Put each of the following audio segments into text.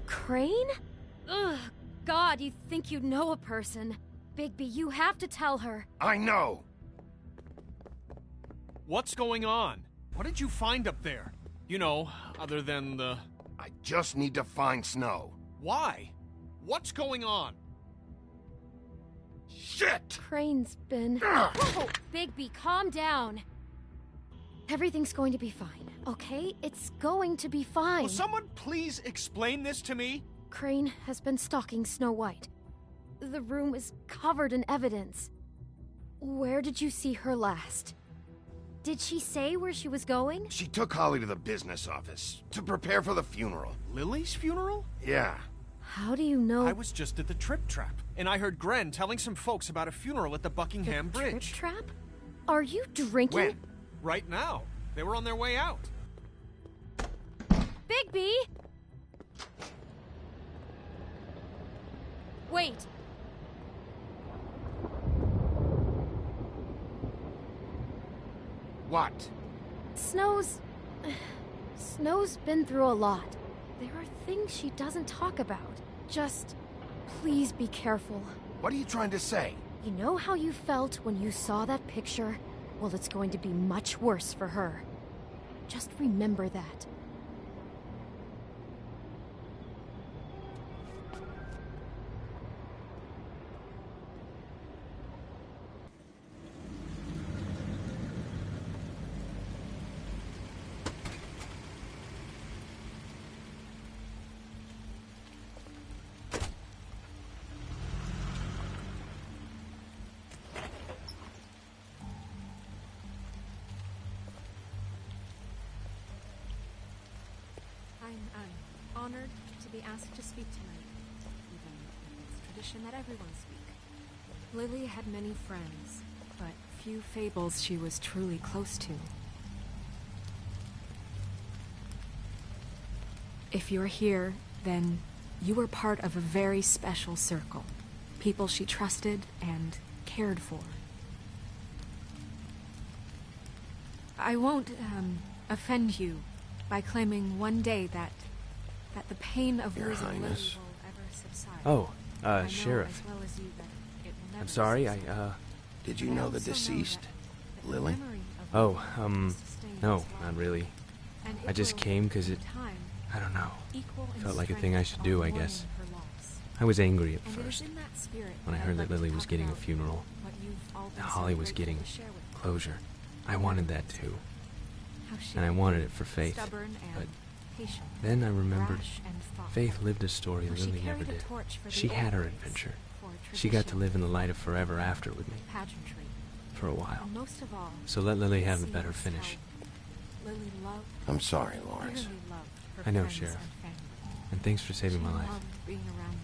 Crane? Ugh, God, you think you know a person. Bigby, you have to tell her. I know! What's going on? What did you find up there? You know, other than the... I just need to find Snow. Why? What's going on? Shit! Crane's been... Whoa! Bigby, calm down. Everything's going to be fine, okay? It's going to be fine. Will someone please explain this to me? Crane has been stalking Snow White. The room is covered in evidence. Where did you see her last? Did she say where she was going? She took Holly to the business office to prepare for the funeral. Lily's funeral? Yeah. How do you know? I was just at the Trip Trap, and I heard Gren telling some folks about a funeral at the Buckingham Bridge. Trip Trap? Are you drinking? When? Right now. They were on their way out. Bigby! Wait. What? Snow's been through a lot. There are things she doesn't talk about. Just, please be careful. What are you trying to say? You know how you felt when you saw that picture? Well, it's going to be much worse for her. Just remember that. I'm honored to be asked to speak tonight, even if it's tradition that everyone speak. Lily had many friends, but few fables she was truly close to. If you're here, then you were part of a very special circle. People she trusted and cared for. I won't, offend you by claiming one day that the pain of Your losing Lily will Highness. ever subside. Oh, I know Sheriff. as well as you that it will I'm never sorry, subside. Did you I know the also deceased? that the Lily? memory of Oh, Lily will sustain no, his not life. really. And I it just will, came 'cause in it- time, I don't know. equal in Felt like a strength thing I should do, while I guess. mourning her loss. I was angry at And it is first, in that spirit when I that heard I'd that like to Lily was talk getting a about funeral. what you've all been That so Holly was grateful getting to share with me. closure. I wanted that too. How she And I could wanted be it for Faith. stubborn and But patient, then I remembered brash and thoughtful. Faith lived a story For she Lily never carried a did. torch for the She had her old days, adventure. for She got to tradition, live in the light of forever after with me, pageantry, for a while. and most of all, So let Lily have a see better us finish. how Lily loved, I'm sorry, Lawrence. dearly loved her I know, friends Sheriff. and family. And thanks for saving She my life. loved being around them.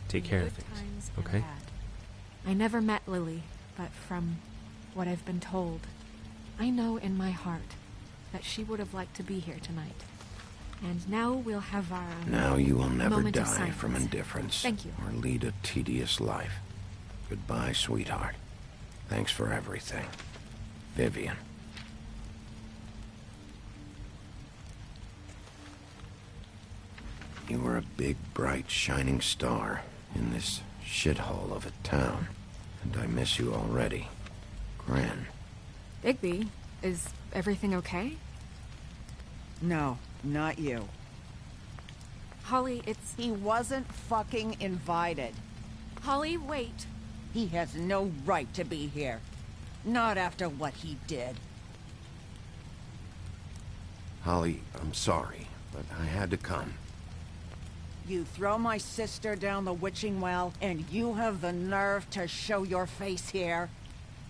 Take in care of good things, times and okay? bad. I never met Lily, but from what I've been told, I know in my heart that she would have liked to be here tonight. And now we'll have our Now you will never moment of die from silence. indifference. Thank you. Or lead a tedious life. Goodbye, sweetheart. Thanks for everything. Vivian. You were a big, bright, shining star in this shithole of a town. And I miss you already. Gren. Bigby, is everything okay? No, not you. Holly, it's... He wasn't fucking invited. Holly, wait. He has no right to be here. Not after what he did. Holly, I'm sorry, but I had to come. You throw my sister down the witching well, and you have the nerve to show your face here?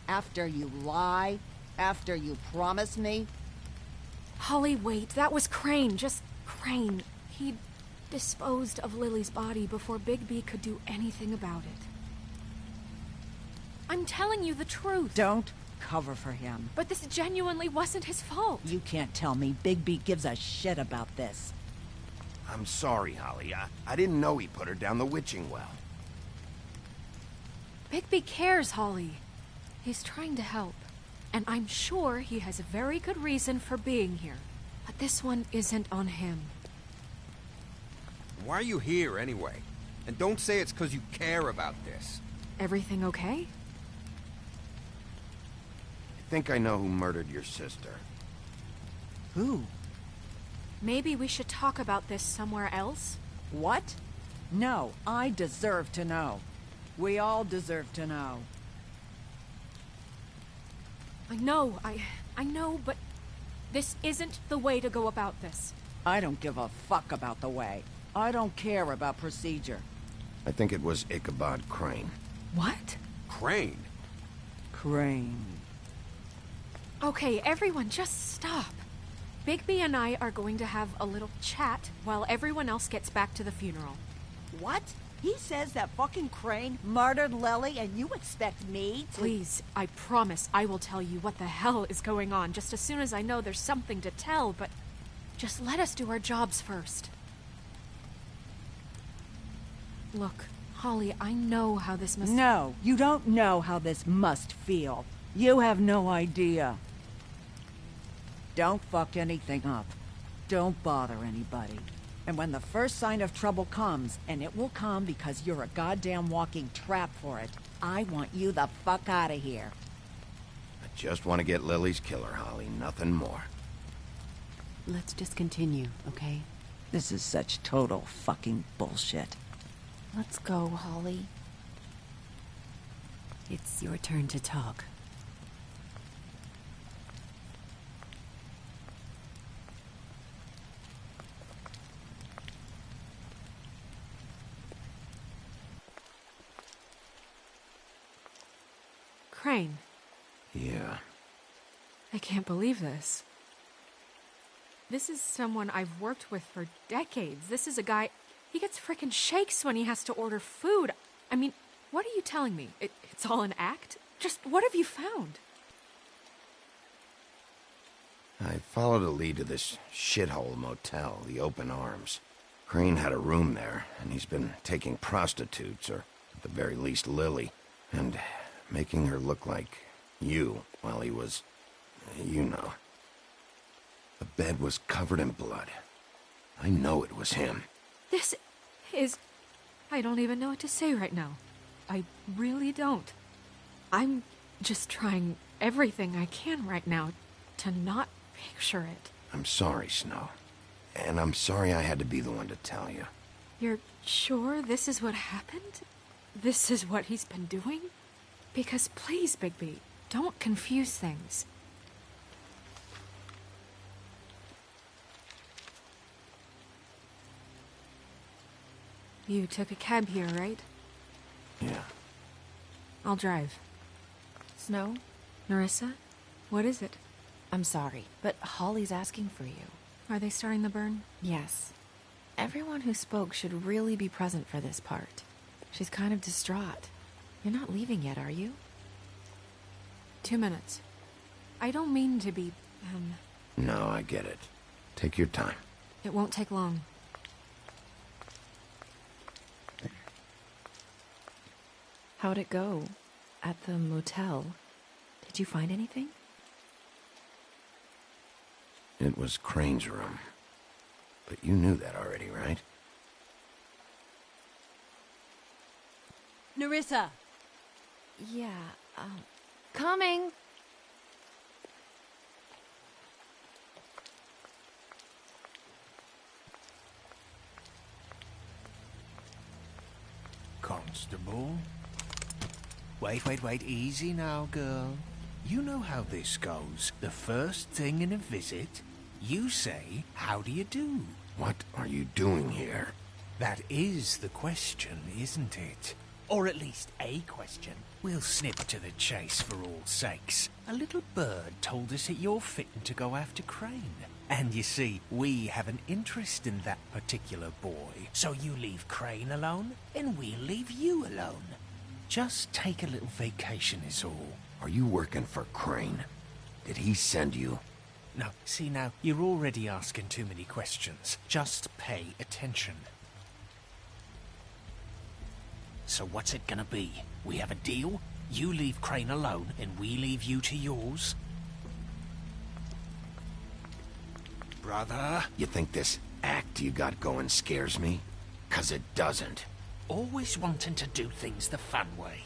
After you lie? After you promise me? Holly, wait. That was Crane. Just Crane. He disposed of Lily's body before Bigby could do anything about it. I'm telling you the truth. Don't cover for him. But this genuinely wasn't his fault. You can't tell me Bigby gives a shit about this. I'm sorry, Holly. I didn't know he put her down the witching well. Bigby cares, Holly. He's trying to help. And I'm sure he has a very good reason for being here. But this one isn't on him. Why are you here, anyway? And don't say it's because you care about this. Everything okay? I think I know who murdered your sister. Who? Maybe we should talk about this somewhere else? What? No, I deserve to know. We all deserve to know. I know, but this isn't the way to go about this. I don't give a fuck about the way. I don't care about procedure. I think it was Ichabod Crane. What? Crane? Crane. Okay, everyone, just stop. Bigby and I are going to have a little chat while everyone else gets back to the funeral. What? He says that fucking Crane murdered Lily and you expect me to— Please, I promise I will tell you what the hell is going on just as soon as I know there's something to tell, but just let us do our jobs first. Look, Holly, I know how this must— No, you don't know how this must feel. You have no idea. Don't fuck anything up. Don't bother anybody. And when the first sign of trouble comes, and it will come because you're a goddamn walking trap for it, I want you the fuck out of here. I just want to get Lily's killer, Holly. Nothing more. Let's just continue, okay? This is such total fucking bullshit. Let's go, Holly. It's your turn to talk. Crane. Yeah. I can't believe this. This is someone I've worked with for decades. This is a guy... He gets frickin' shakes when he has to order food. I mean, what are you telling me? It's all an act? Just what have you found? I followed a lead to this shithole motel, the Open Arms. Crane had a room there, and he's been taking prostitutes, or at the very least Lily, and making her look like you while he was... you know. The bed was covered in blood. I know it was him. This is... I don't even know what to say right now. I really don't. I'm just trying everything I can right now to not picture it. I'm sorry, Snow. And I'm sorry I had to be the one to tell you. You're sure this is what happened? This is what he's been doing? Because please, Bigby, don't confuse things. You took a cab here, right? Yeah. I'll drive. Snow? Nerissa? What is it? I'm sorry, but Holly's asking for you. Are they starting the burn? Yes. Everyone who spoke should really be present for this part. She's kind of distraught. You're not leaving yet, are you? 2 minutes. I don't mean to be, No, I get it. Take your time. It won't take long. How'd it go? At the motel? Did you find anything? It was Crane's room. But you knew that already, right? Nerissa! Yeah, Coming! Constable? Wait, easy now, girl. You know how this goes. The first thing in a visit, you say, "How do you do?" What are you doing here? That is the question, isn't it? Or at least a question. We'll snip to the chase for all sakes. A little bird told us that you're fitting to go after Crane. And you see, we have an interest in that particular boy. So you leave Crane alone, and we'll leave you alone. Just take a little vacation is all. Are you working for Crane? Did he send you? No, see now, you're already asking too many questions. Just pay attention. So what's it gonna be? We have a deal? You leave Crane alone, and we leave you to yours? Brother? You think this act you got going scares me? 'Cause it doesn't. Always wanting to do things the fun way.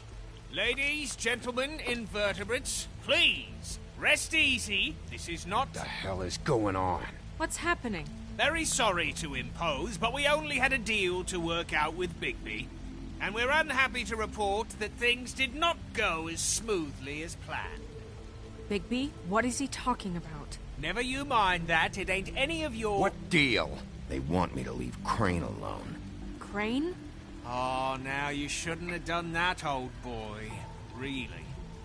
Ladies, gentlemen, invertebrates, please, rest easy. This is not... The hell is going on? What's happening? Very sorry to impose, but we only had a deal to work out with Bigby. And we're unhappy to report that things did not go as smoothly as planned. Bigby, what is he talking about? Never you mind that, it ain't any of your... What deal? They want me to leave Crane alone. Crane? Oh, now you shouldn't have done that, old boy. Really.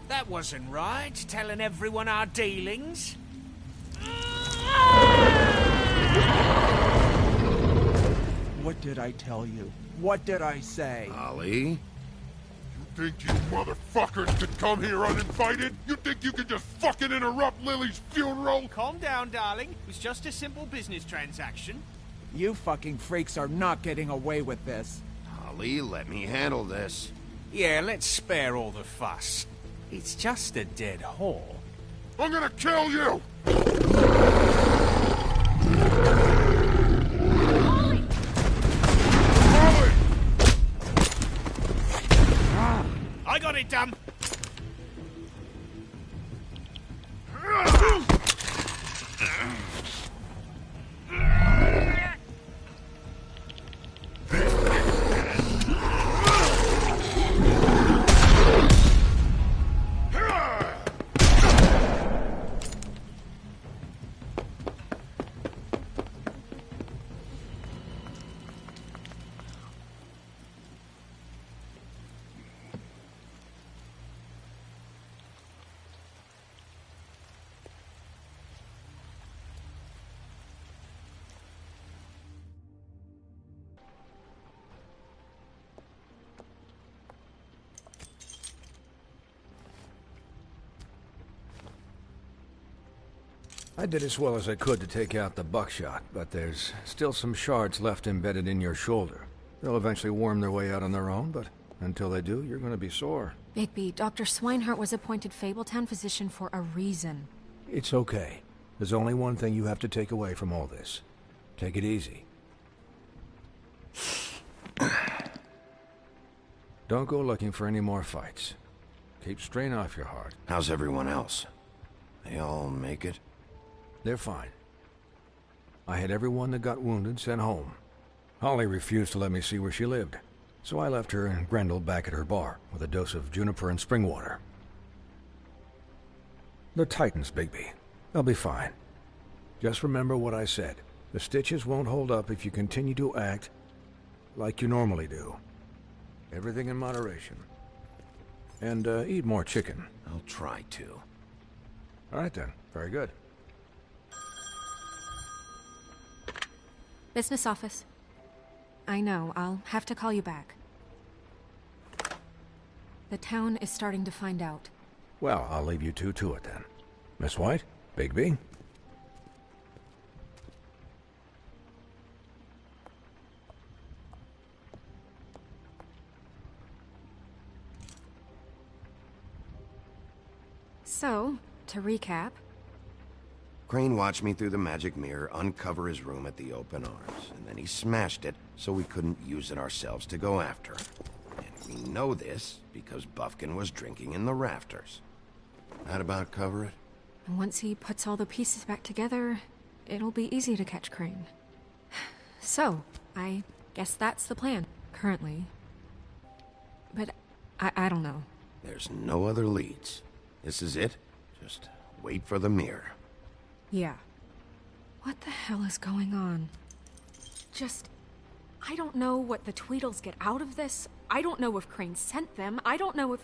That wasn't right, telling everyone our dealings. What did I tell you? What did I say? Ollie? You think you motherfuckers could come here uninvited? You think you could just fucking interrupt Lily's funeral? Calm down, darling. It was just a simple business transaction. You fucking freaks are not getting away with this. Ollie, let me handle this. Yeah, let's spare all the fuss. It's just a dead whore. I'm gonna kill you! I got it done. I did as well as I could to take out the buckshot, but there's still some shards left embedded in your shoulder. They'll eventually worm their way out on their own, but until they do, you're going to be sore. Bigby, Dr. Swinehart was appointed Fabletown physician for a reason. It's okay. There's only one thing you have to take away from all this. Take it easy. Don't go looking for any more fights. Keep strain off your heart. How's everyone else? They all make it? They're fine. I had everyone that got wounded sent home. Holly refused to let me see where she lived, so I left her and Grendel back at her bar with a dose of juniper and spring water. They're Titans, Bigby. They'll be fine. Just remember what I said. The stitches won't hold up if you continue to act like you normally do. Everything in moderation. And eat more chicken. I'll try to. All right then. Very good. Business office. I know, I'll have to call you back. The town is starting to find out. Well, I'll leave you two to it then. Miss White? Bigby? So, to recap... Crane watched me through the magic mirror uncover his room at the open arms, and then he smashed it so we couldn't use it ourselves to go after him. And we know this because Buffkin was drinking in the rafters. That about cover it? And once he puts all the pieces back together, it'll be easy to catch Crane. So, I guess that's the plan, currently. But I don't know. There's no other leads. This is it. Just wait for the mirror. Yeah. What the hell is going on? I don't know what the Tweedles get out of this. I don't know if Crane sent them. I don't know if...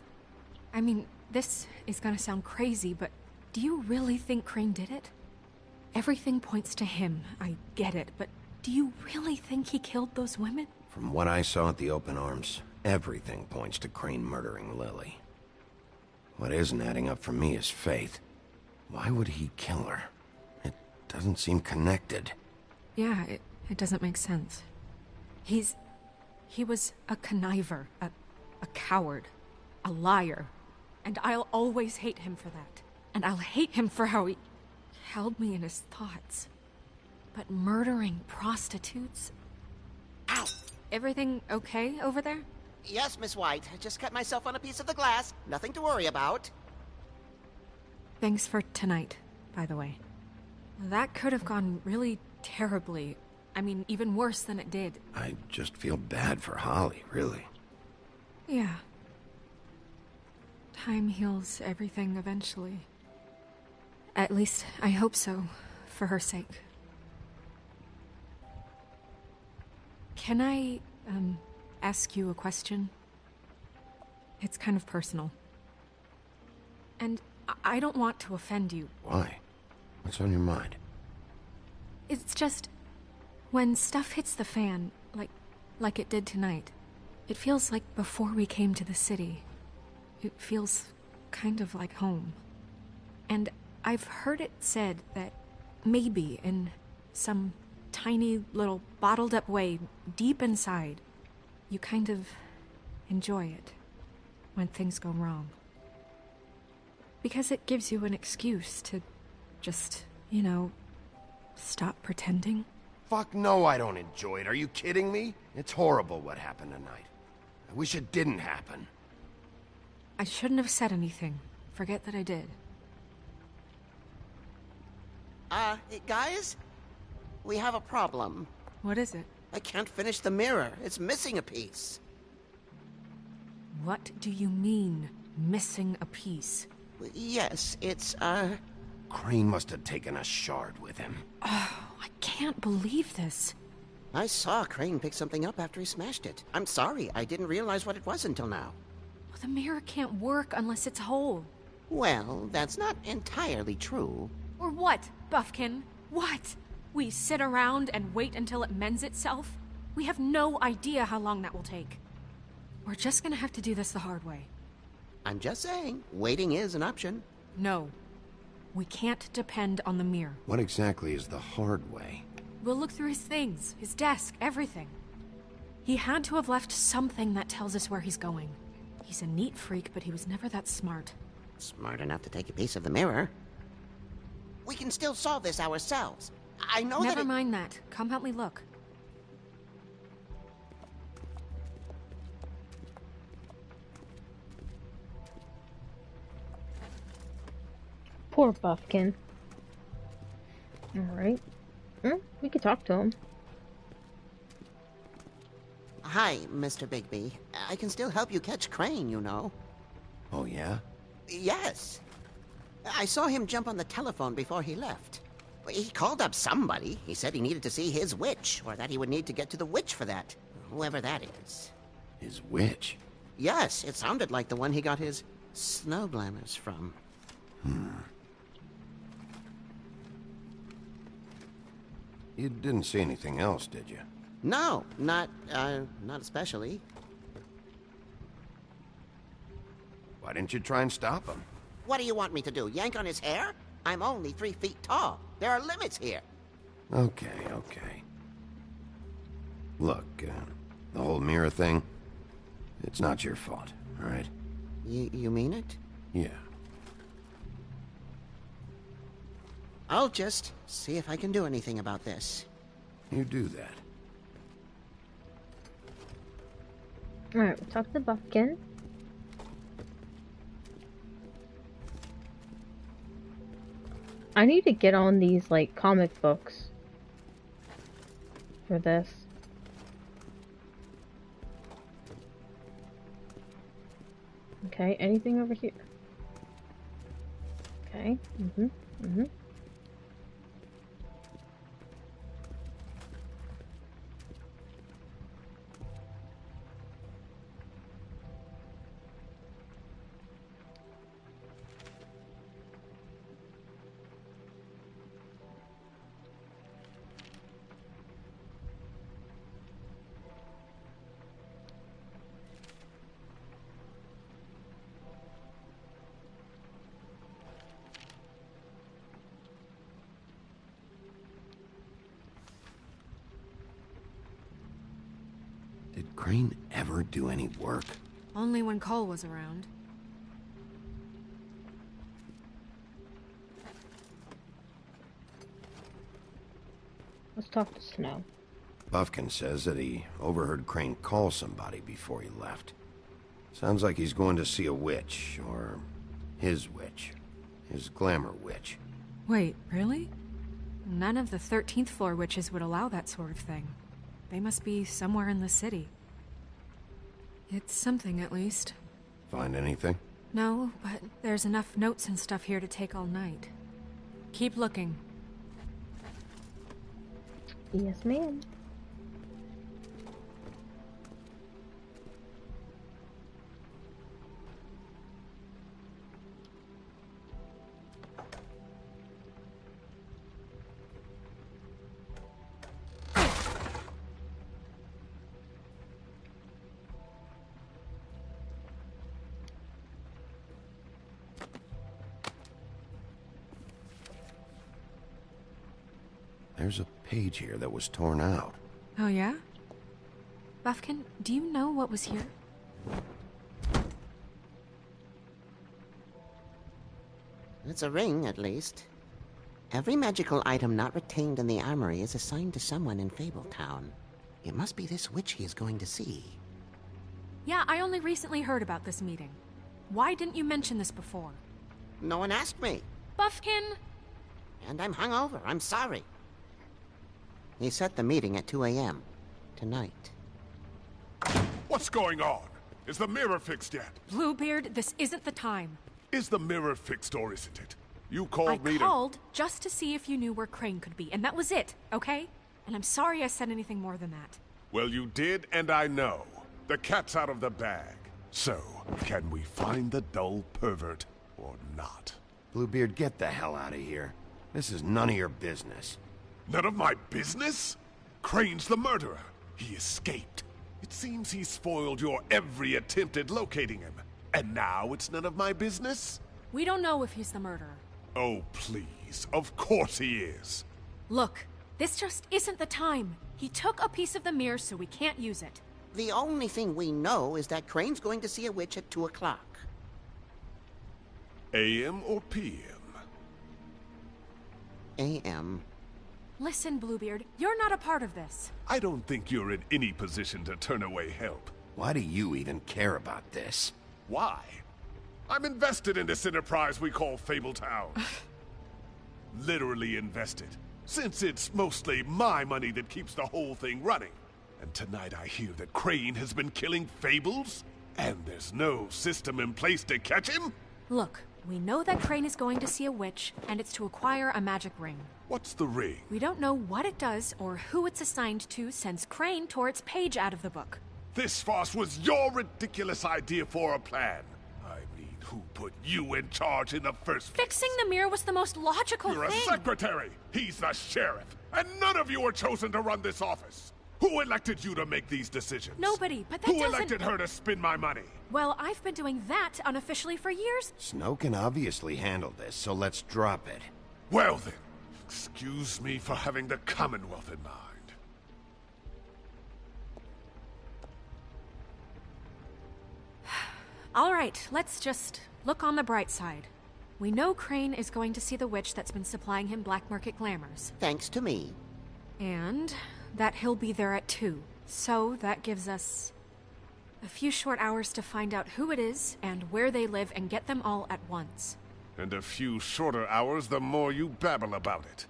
I mean, this is gonna sound crazy, but do you really think Crane did it? Everything points to him. I get it, but do you really think he killed those women? From what I saw at the open arms, everything points to Crane murdering Lily. What isn't adding up for me is Faith. Why would he kill her? It doesn't seem connected. Yeah, it doesn't make sense. He was a conniver, a coward, a liar. And I'll always hate him for that. And I'll hate him for how he held me in his thoughts. But murdering prostitutes? Ow! everything okay over there? Yes, Miss White. I just cut myself on a piece of the glass. Nothing to worry about. Thanks for tonight, by the way. That could have gone really terribly. I mean, even worse than it did. I just feel bad for Holly, really. Yeah. Time heals everything eventually. At least, I hope so, for her sake. Can I, ask you a question? It's kind of personal. And I don't want to offend you. Why? What's on your mind? It's just... when stuff hits the fan, like it did tonight, it feels like before we came to the city. It feels kind of like home. And I've heard it said that maybe in some tiny little bottled up way deep inside, you kind of enjoy it when things go wrong. Because it gives you an excuse to just, you know, stop pretending. Fuck no, I don't enjoy it. Are you kidding me? It's horrible what happened tonight. I wish it didn't happen. I shouldn't have said anything. Forget that I did. Guys? We have a problem. What is it? I can't finish the mirror. It's missing a piece. What do you mean, missing a piece? Yes, it's, Crane must have taken a shard with him. Oh, I can't believe this. I saw Crane pick something up after he smashed it. I'm sorry, I didn't realize what it was until now. Well, the mirror can't work unless it's whole. Well, that's not entirely true. Or what, Buffkin? What? We sit around and wait until it mends itself? We have no idea how long that will take. We're just gonna have to do this the hard way. I'm just saying, waiting is an option. No. We can't depend on the mirror. What exactly is the hard way? We'll look through his things, his desk, everything. He had to have left something that tells us where he's going. He's a neat freak, but he was never that smart. Smart enough to take a piece of the mirror. We can still solve this ourselves. I know that Never mind that. Come help me look. Poor Buffkin. Alright. We could talk to him. Hi, Mr. Bigby. I can still help you catch Crane, you know. Oh, yeah? Yes. I saw him jump on the telephone before he left. He called up somebody. He said he needed to see his witch, or that he would need to get to the witch for that. Whoever that is. His witch? Yes, it sounded like the one he got his snow glamours from. You didn't see anything else, did you? No, not especially. Why didn't you try and stop him? What do you want me to do, yank on his hair? I'm only 3 feet tall. There are limits here. Okay. Look, the whole mirror thing, it's not your fault, all right? You mean it? Yeah. I'll just see if I can do anything about this. You do that. Alright, we'll talk to Buffkin. I need to get on these, like, comic books for this. Okay, anything over here? Okay, Did Crane ever do any work? Only when Cole was around. Let's talk to Snow. Buffkin says that he overheard Crane call somebody before he left. Sounds like he's going to see a witch, or his witch. His glamour witch. Wait, really? None of the 13th floor witches would allow that sort of thing. They must be somewhere in the city. It's something, at least. Find anything? No, but there's enough notes and stuff here to take all night. Keep looking. Yes, ma'am. There's a page here that was torn out. Oh, yeah? Buffkin, do you know what was here? It's a ring, at least. Every magical item not retained in the armory is assigned to someone in Fabletown. It must be this witch he is going to see. Yeah, I only recently heard about this meeting. Why didn't you mention this before? No one asked me. Buffkin! And I'm hungover. I'm sorry. He set the meeting at 2 a.m. tonight. What's going on? Is the mirror fixed yet? Bluebeard, this isn't the time. Is the mirror fixed or isn't it? You called me I called just to see if you knew where Crane could be, and that was it, okay? And I'm sorry I said anything more than that. Well, you did, and I know. The cat's out of the bag. So, can we find the dull pervert or not? Bluebeard, get the hell out of here. This is none of your business. None of my business? Crane's the murderer. He escaped. It seems he spoiled your every attempt at locating him. And now it's none of my business? We don't know if he's the murderer. Oh, please. Of course he is. Look, this just isn't the time. He took a piece of the mirror, so we can't use it. The only thing we know is that Crane's going to see a witch at 2 o'clock. AM or PM? AM. Listen, Bluebeard, you're not a part of this. I don't think you're in any position to turn away help. Why do you even care about this? Why? I'm invested in this enterprise we call Fabletown. Literally invested, since it's mostly my money that keeps the whole thing running. And tonight I hear that Crane has been killing Fables? And there's no system in place to catch him? Look, we know that Crane is going to see a witch, and it's to acquire a magic ring. What's the ring? We don't know what it does or who it's assigned to since Crane tore its page out of the book. This farce was your ridiculous idea for a plan. I mean, who put you in charge in the first place? Fixing the mirror was the most logical You're thing. a secretary. He's the sheriff. And none of you were chosen to run this office. Who elected you to make these decisions? Nobody, but that Who doesn't... elected her to spend my money? Well, I've been doing that unofficially for years. Snow can obviously handle this, so let's drop it. Well then, excuse me for having the Commonwealth in mind. All right, let's just look on the bright side. We know Crane is going to see the witch that's been supplying him black market glamours. Thanks to me. And that he'll be there at 2. So that gives us a few short hours to find out who it is and where they live and get them all at once. And a few shorter hours the more you babble about it.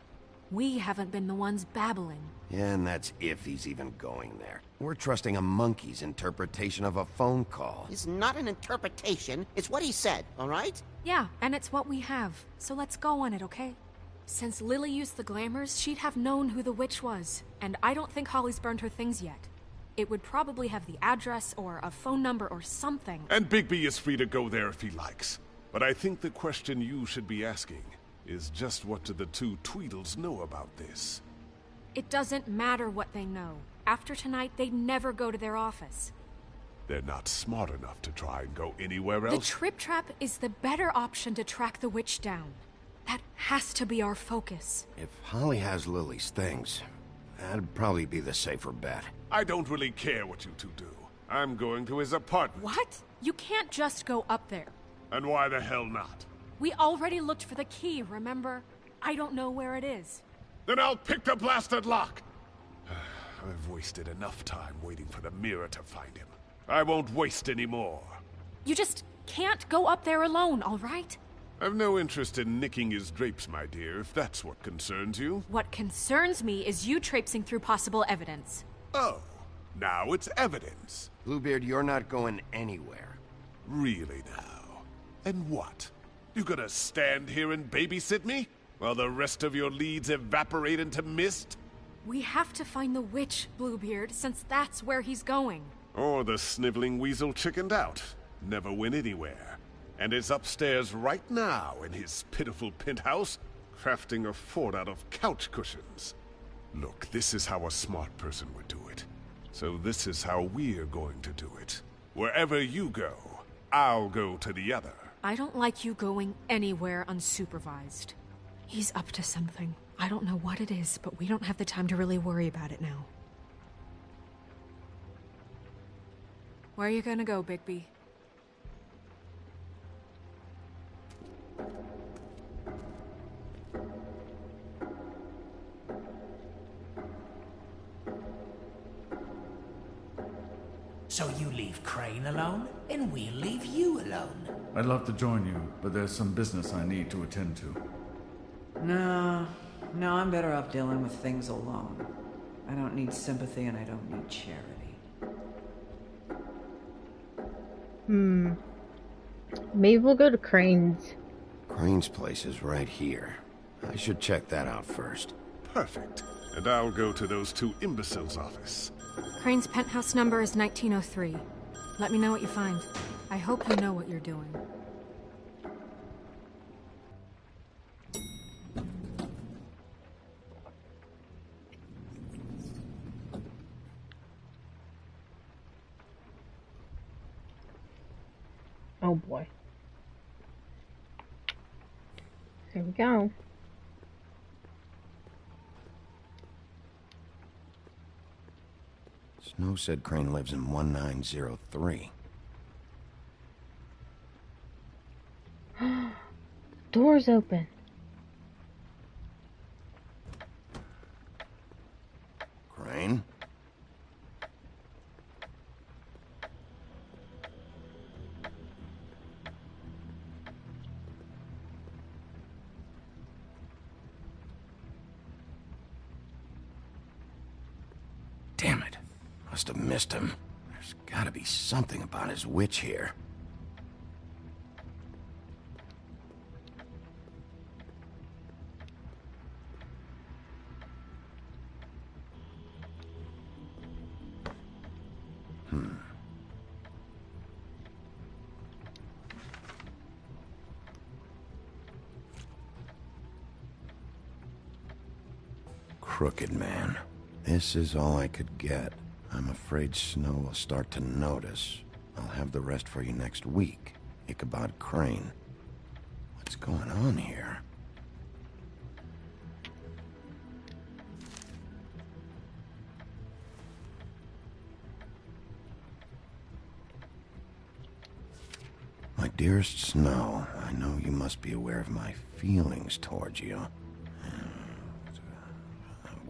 We haven't been the ones babbling. Yeah, and that's if he's even going there. We're trusting a monkey's interpretation of a phone call. It's not an interpretation. It's what he said, all right? Yeah, and it's what we have. So let's go on it, okay? Since Lily used the glamours, she'd have known who the witch was. And I don't think Holly's burned her things yet. It would probably have the address or a phone number or something. And Bigby is free to go there if he likes. But I think the question you should be asking is just what do the two Tweedles know about this? It doesn't matter what they know. After tonight, they'd never go to their office. They're not smart enough to try and go anywhere else? The Trip Trap is the better option to track the witch down. That has to be our focus. If Holly has Lily's things, that'd probably be the safer bet. I don't really care what you two do. I'm going to his apartment. What? You can't just go up there. And why the hell not? We already looked for the key, remember? I don't know where it is. Then I'll pick the blasted lock. I've wasted enough time waiting for the mirror to find him. I won't waste any more. You just can't go up there alone, all right? I've no interest in nicking his drapes, my dear, if that's what concerns you. What concerns me is you traipsing through possible evidence. Oh, now it's evidence. Bluebeard, you're not going anywhere. Really now? And what? You gonna stand here and babysit me? While the rest of your leads evaporate into mist? We have to find the witch, Bluebeard, since that's where he's going. Or the sniveling weasel chickened out. Never went anywhere. And is upstairs right now in his pitiful penthouse, crafting a fort out of couch cushions. Look, this is how a smart person would do it. So this is how we're going to do it. Wherever you go, I'll go to the other. I don't like you going anywhere unsupervised. He's up to something. I don't know what it is, but we don't have the time to really worry about it now. Where are you gonna go, Bigby? So you leave Crane alone, and we'll leave you alone. I'd love to join you, but there's some business I need to attend to. No, I'm better off dealing with things alone. I don't need sympathy and I don't need charity. Maybe we'll go to Crane's. Crane's place is right here. I should check that out first. Perfect. And I'll go to those two imbeciles' office. Crane's penthouse number is 1903. Let me know what you find. I hope you know what you're doing. Oh boy. Here we go. Snow said Crane lives in 1903. Door's open. Crane? Damn it. Must have missed him. There's gotta be something about his witch here. Crooked man. This is all I could get. I'm afraid Snow will start to notice. I'll have the rest for you next week. Ichabod Crane. What's going on here? My dearest Snow, I know you must be aware of my feelings towards you.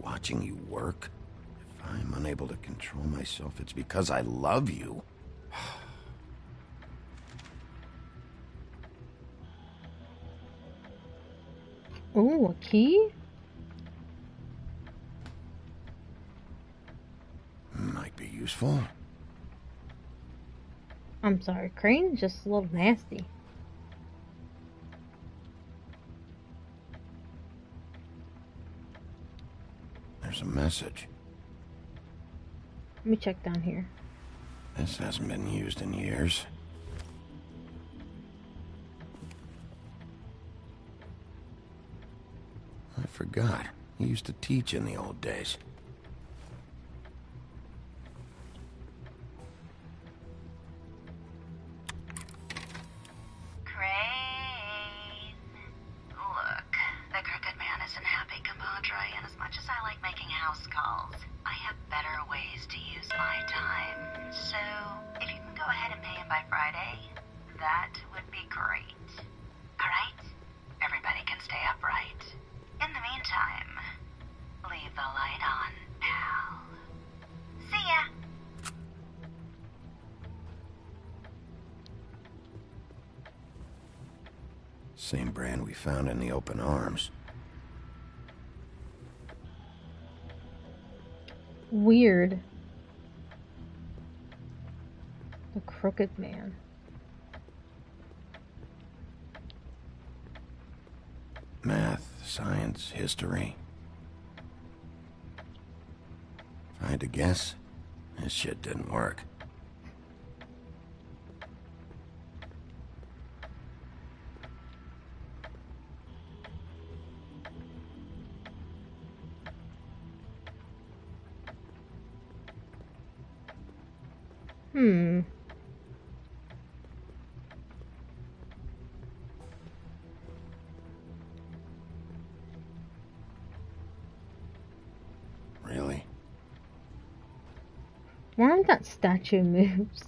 Watching you work, if I'm unable to control myself, it's because I love you. Ooh, a key? Might be useful. I'm sorry, Crane's just a little nasty. There's a message. Let me check down here. This hasn't been used in years. I forgot. He used to teach in the old days. Crane. Look, the Crooked Man isn't happy, compadre, and as much as I like making house calls, I have better ways to use my time. So, if you can go ahead and pay him by Friday, that would be great. Alright? Everybody can stay upright. In the meantime, leave the light on, pal. Same brand we found in the open arms. Weird. The Crooked Man. Math, science, history. If I had to guess, this shit didn't work. Really? Why that statue moves?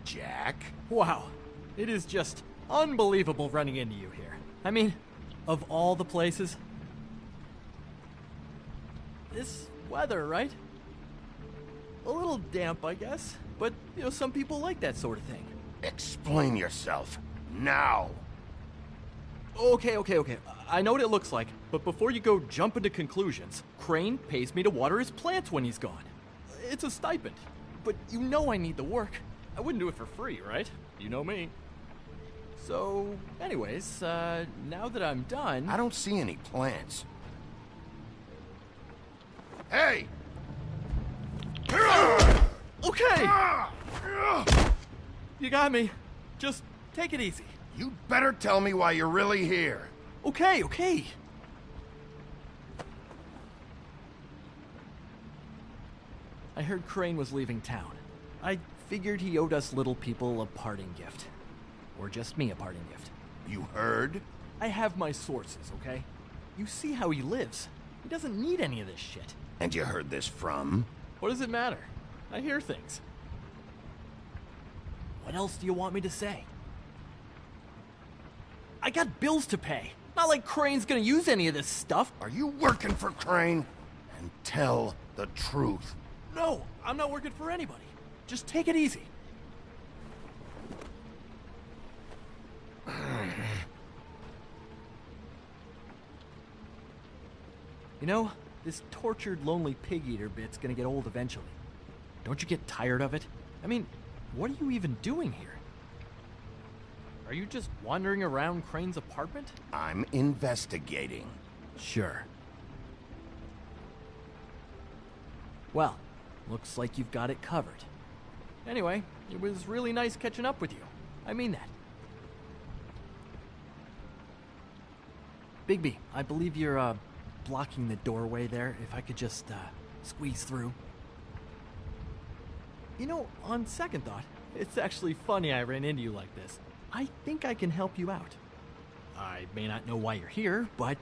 Jack? Wow. It is just unbelievable running into you here. I mean, of all the places. This weather, right? A little damp, I guess. But, you know, some people like that sort of thing. Explain yourself. Now! Okay. I know what it looks like, but before you go jumping to conclusions, Crane pays me to water his plants when he's gone. It's a stipend. But you know I need the work. I wouldn't do it for free, right? You know me. So, anyways, now that I'm done... I don't see any plants. Hey! Okay! You got me. Just take it easy. You better tell me why you're really here. Okay. I heard Crane was leaving town. I figured he owed us little people a parting gift. Or just me a parting gift. You heard? I have my sources, okay? You see how he lives. He doesn't need any of this shit. And you heard this from? What does it matter? I hear things. What else do you want me to say? I got bills to pay. Not like Crane's gonna use any of this stuff. Are you working for Crane? And tell the truth. No, I'm not working for anybody. Just take it easy. You know, this tortured, lonely pig-eater bit's gonna get old eventually. Don't you get tired of it? I mean, what are you even doing here? Are you just wandering around Crane's apartment? I'm investigating. Sure. Well, looks like you've got it covered. Anyway, it was really nice catching up with you. I mean that. Bigby, I believe you're, blocking the doorway there. If I could just, squeeze through. You know, on second thought, it's actually funny I ran into you like this. I think I can help you out. I may not know why you're here, but...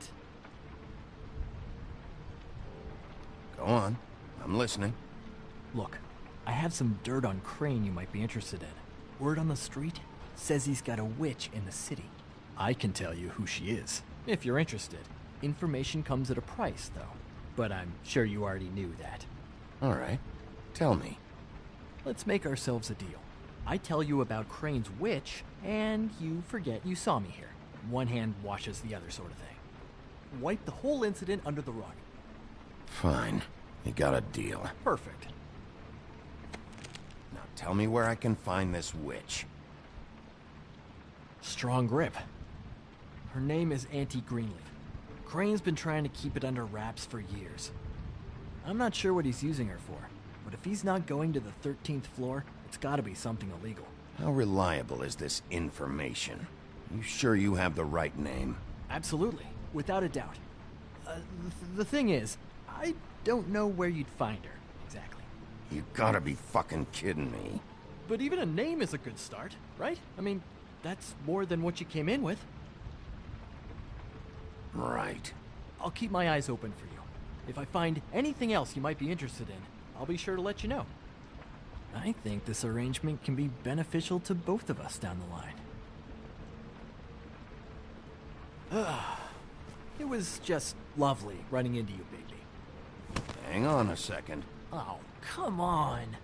Go on. I'm listening. Look, I have some dirt on Crane you might be interested in. Word on the street says he's got a witch in the city. I can tell you who she is, if you're interested. Information comes at a price, though. But I'm sure you already knew that. All right. Tell me. Let's make ourselves a deal. I tell you about Crane's witch, and you forget you saw me here. One hand washes the other sort of thing. Wipe the whole incident under the rug. Fine. You got a deal. Perfect. Now tell me where I can find this witch. Strong grip. Her name is Auntie Greenleaf. Crane's been trying to keep it under wraps for years. I'm not sure what he's using her for, but if he's not going to the 13th floor, it's gotta be something illegal. How reliable is this information? You sure you have the right name? Absolutely, without a doubt. The thing is, I don't know where you'd find her, exactly. You gotta be fucking kidding me. But even a name is a good start, right? I mean, that's more than what you came in with. Right. I'll keep my eyes open for you. If I find anything else you might be interested in, I'll be sure to let you know. I think this arrangement can be beneficial to both of us down the line. It was just lovely running into you, Bigby. Hang on a second. Oh, come on.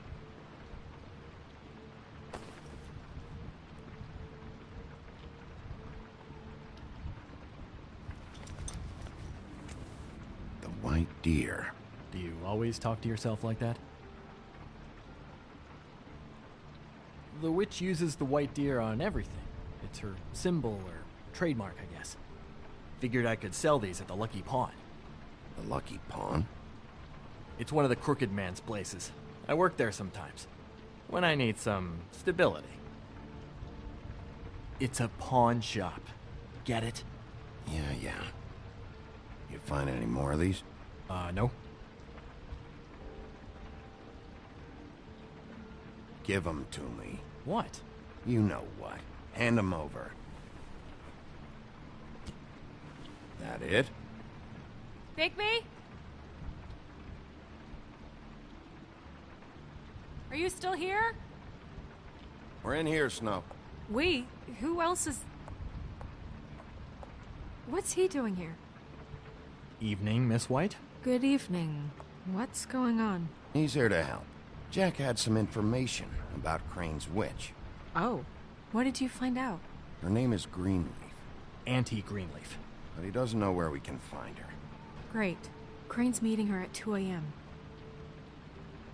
The white deer. Do you always talk to yourself like that? The witch uses the white deer on everything. It's her symbol or trademark, I guess. Figured I could sell these at the Lucky Pawn. The Lucky Pawn? It's one of the crooked man's places. I work there sometimes. When I need some stability. It's a pawn shop. Get it? Yeah. You find any more of these? No. Give them to me. What? You know what. Hand them over. That it? Bigby? Are you still here? We're in here, Snow. We? Who else is... What's he doing here? Evening, Miss White? Good evening. What's going on? He's here to help. Jack had some information about Crane's witch. Oh. What did you find out? Her name is Greenleaf. Auntie Greenleaf. But he doesn't know where we can find her. Great. Crane's meeting her at 2 a.m.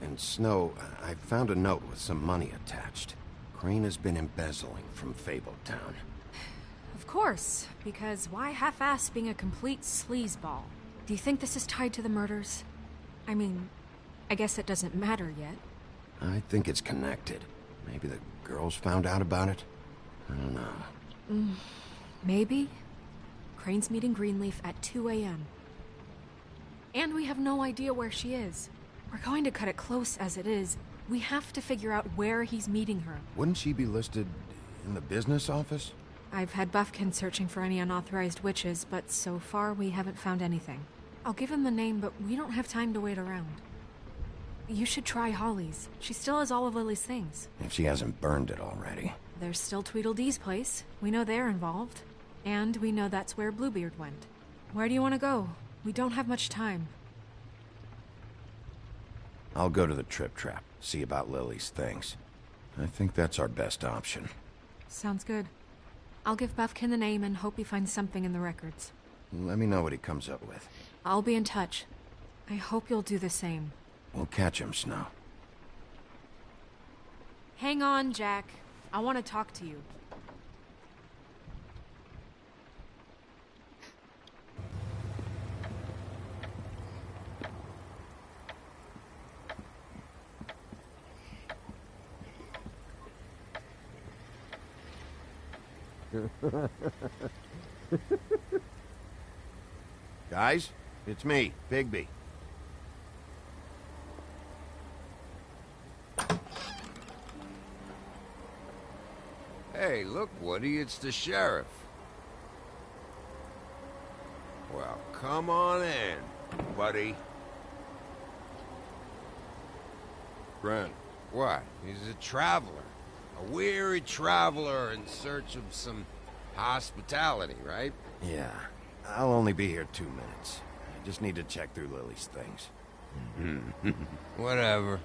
And Snow, I found a note with some money attached. Crane has been embezzling from Fabletown. Of course, because why half-ass being a complete sleazeball? Do you think this is tied to the murders? I mean, I guess it doesn't matter yet. I think it's connected. Maybe the girls found out about it? I don't know. Maybe? Crane's meeting Greenleaf at 2 a.m. And we have no idea where she is. We're going to cut it close as it is. We have to figure out where he's meeting her. Wouldn't she be listed in the business office? I've had Buffkin searching for any unauthorized witches, but so far we haven't found anything. I'll give him the name, but we don't have time to wait around. You should try Holly's. She still has all of Lily's things. If she hasn't burned it already. There's still Tweedledee's place. We know they're involved. And we know that's where Bluebeard went. Where do you want to go? We don't have much time. I'll go to the Trip Trap, see about Lily's things. I think that's our best option. Sounds good. I'll give Buffkin the name and hope he finds something in the records. Let me know what he comes up with. I'll be in touch. I hope you'll do the same. We'll catch him, Snow. Hang on, Jack. I want to talk to you. Guys, it's me, Bigby. Hey, look, Woody, it's the sheriff. Well, come on in, buddy. Grant. What? He's a traveler. A weary traveler in search of some hospitality, right? Yeah. I'll only be here 2 minutes. I just need to check through Lily's things. Whatever.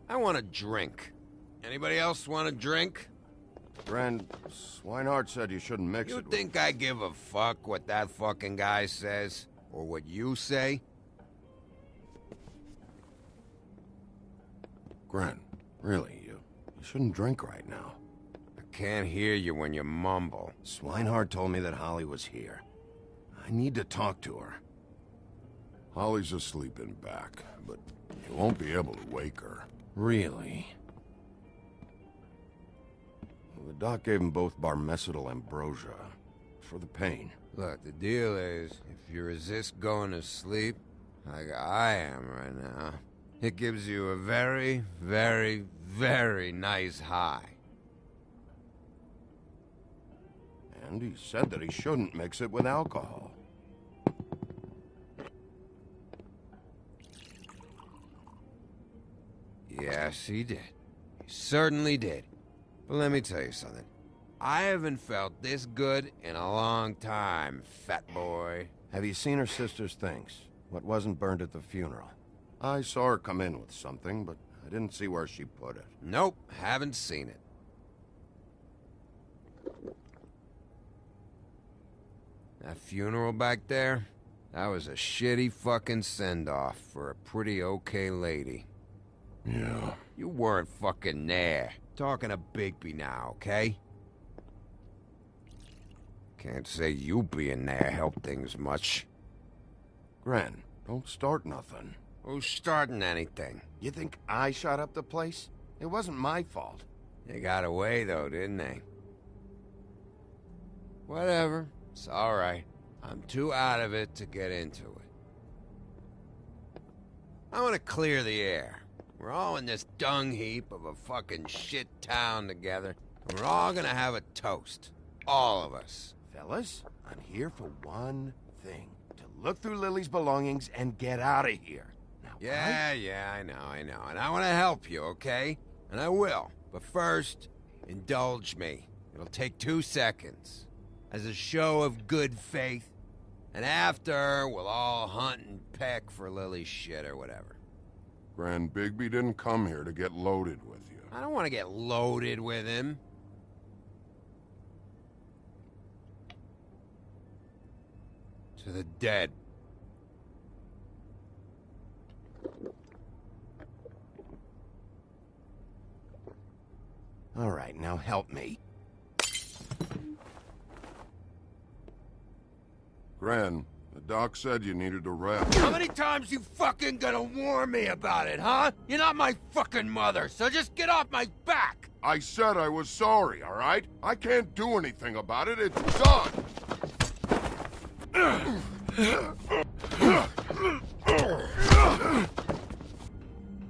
I want a drink. Anybody else want a drink? Friend, Swinehart said you shouldn't mix it You with... think I give a fuck what that fucking guy says? Or what you say? Grant, really, you shouldn't drink right now. I can't hear you when you mumble. Swinehart told me that Holly was here. I need to talk to her. Holly's asleep in back, but you won't be able to wake her. Really? The doc gave them both Barmecidal ambrosia for the pain. Look, the deal is, if you resist going to sleep, like I am right now, it gives you a very, very, very nice high. And he said that he shouldn't mix it with alcohol. Yes, he did. He certainly did. But let me tell you something. I haven't felt this good in a long time, fat boy. Have you seen her sister's things? What wasn't burned at the funeral? I saw her come in with something, but I didn't see where she put it. Nope, haven't seen it. That funeral back there? That was a shitty fucking send-off for a pretty okay lady. Yeah. You weren't fucking there. Talking to Bigby now, okay? Can't say you being there helped things much. Gren, don't start nothing. Who's starting anything? You think I shot up the place? It wasn't my fault. They got away, though, didn't they? Whatever. It's alright. I'm too out of it to get into it. I want to clear the air. We're all in this dung heap of a fucking shit town together, and we're all gonna have a toast. All of us. Fellas, I'm here for one thing. To look through Lily's belongings and get out of here. Now, Yeah, I know. And I want to help you, okay? And I will. But first, indulge me. It'll take 2 seconds. As a show of good faith. And after, we'll all hunt and peck for Lily's shit or whatever. Gran, Bigby didn't come here to get loaded with you. I don't want to get loaded with him. To the dead. All right, now help me. Gran, the doc said you needed a rest. How many times you fucking gonna warn me about it, huh? You're not my fucking mother, so just get off my back! I said I was sorry, all right? I can't do anything about it. It's done.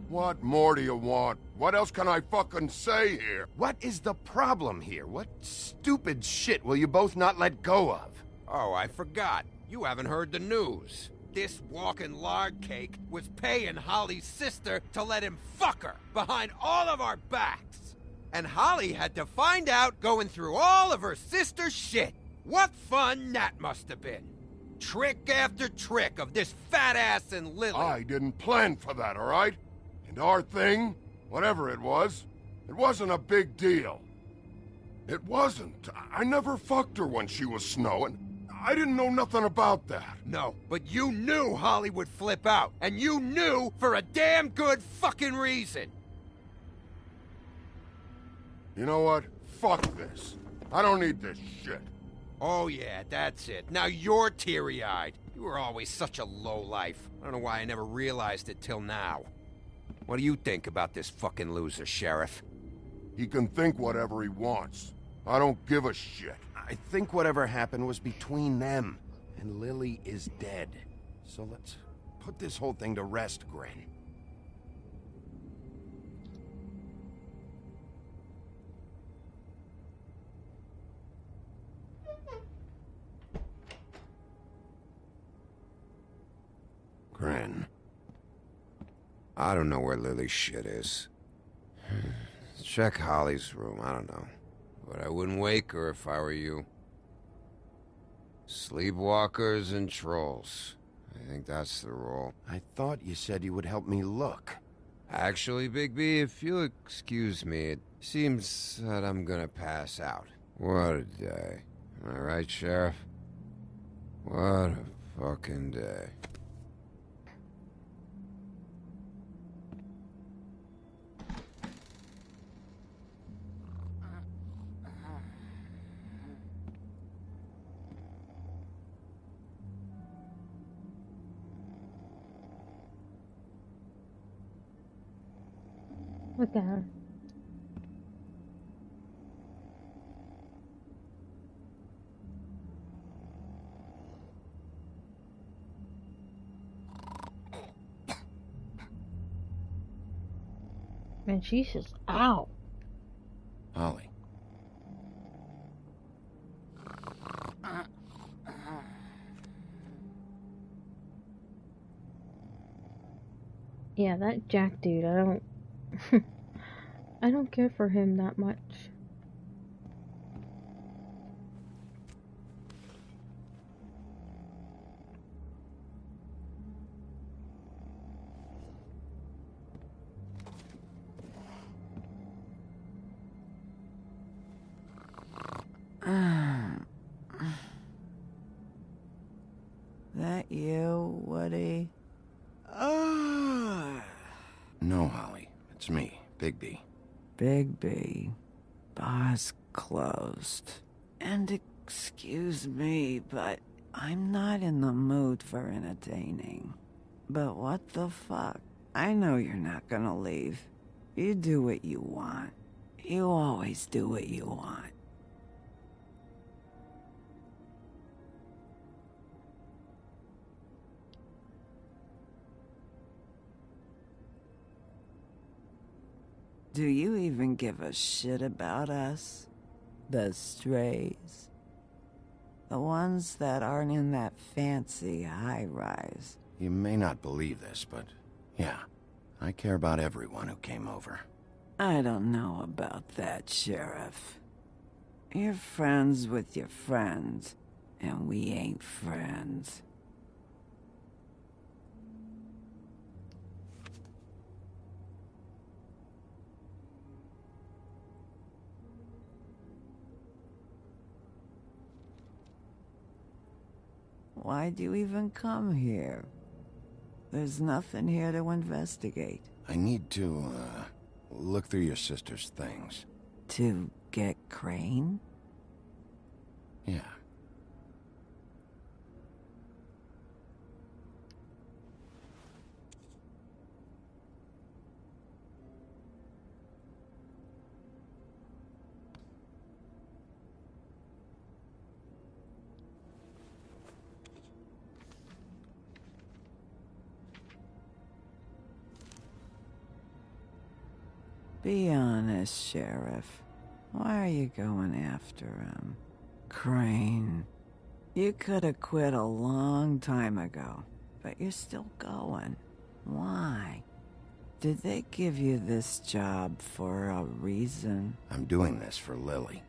What more do you want? What else can I fucking say here? What is the problem here? What stupid shit will you both not let go of? Oh, I forgot. You haven't heard the news. This walking lard cake was paying Holly's sister to let him fuck her behind all of our backs. And Holly had to find out going through all of her sister's shit. What fun that must have been. Trick after trick of this fat ass and Lily. I didn't plan for that, all right? And our thing, whatever it wasn't a big deal. It wasn't. I never fucked her when she was snowing. I didn't know nothing about that. No, but you knew Holly would flip out. And you knew for a damn good fucking reason. You know what? Fuck this. I don't need this shit. Oh yeah, that's it. Now you're teary-eyed. You were always such a lowlife. I don't know why I never realized it till now. What do you think about this fucking loser, Sheriff? He can think whatever he wants. I don't give a shit. I think whatever happened was between them, and Lily is dead. So let's put this whole thing to rest, Gren. Gren. I don't know where Lily's shit is. Check Holly's room, I don't know. But I wouldn't wake her if I were you. Sleepwalkers and trolls. I think that's the rule. I thought you said you would help me look. Actually, Bigby, if you'll excuse me, it seems that I'm gonna pass out. What a day. Am I right, Sheriff? What a fucking day. What the hell? Man, she's just out. Holly. Yeah, that Jack dude, I don't I don't care for him that much. That you, Woody? No, Holly. It's me, Bigby. Bigby. Bar's closed. And excuse me, but I'm not in the mood for entertaining. But what the fuck? I know you're not gonna leave. You do what you want. You always do what you want. Do you even give a shit about us? The strays? The ones that aren't in that fancy high-rise. You may not believe this, but yeah, I care about everyone who came over. I don't know about that, Sheriff. You're friends with your friends, and we ain't friends. Why'd you even come here? There's nothing here to investigate. I need to, look through your sister's things. To get Crane? Yeah. Be honest, Sheriff. Why are you going after him? Crane. You could have quit a long time ago, but you're still going. Why? Did they give you this job for a reason? I'm doing this for Lily.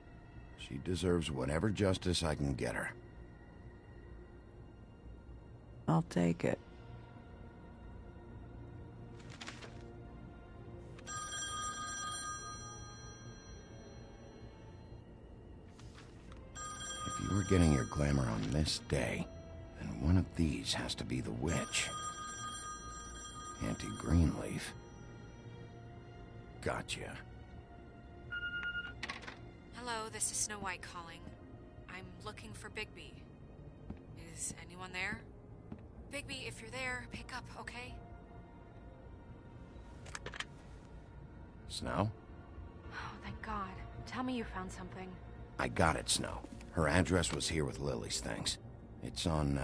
She deserves whatever justice I can get her. I'll take it. If you were getting your glamour on this day, then one of these has to be the witch. Auntie Greenleaf. Gotcha. Hello, this is Snow White calling. I'm looking for Bigby. Is anyone there? Bigby, if you're there, pick up, okay? Snow? Oh, thank God. Tell me you found something. I got it, Snow. Her address was here with Lily's things. It's on,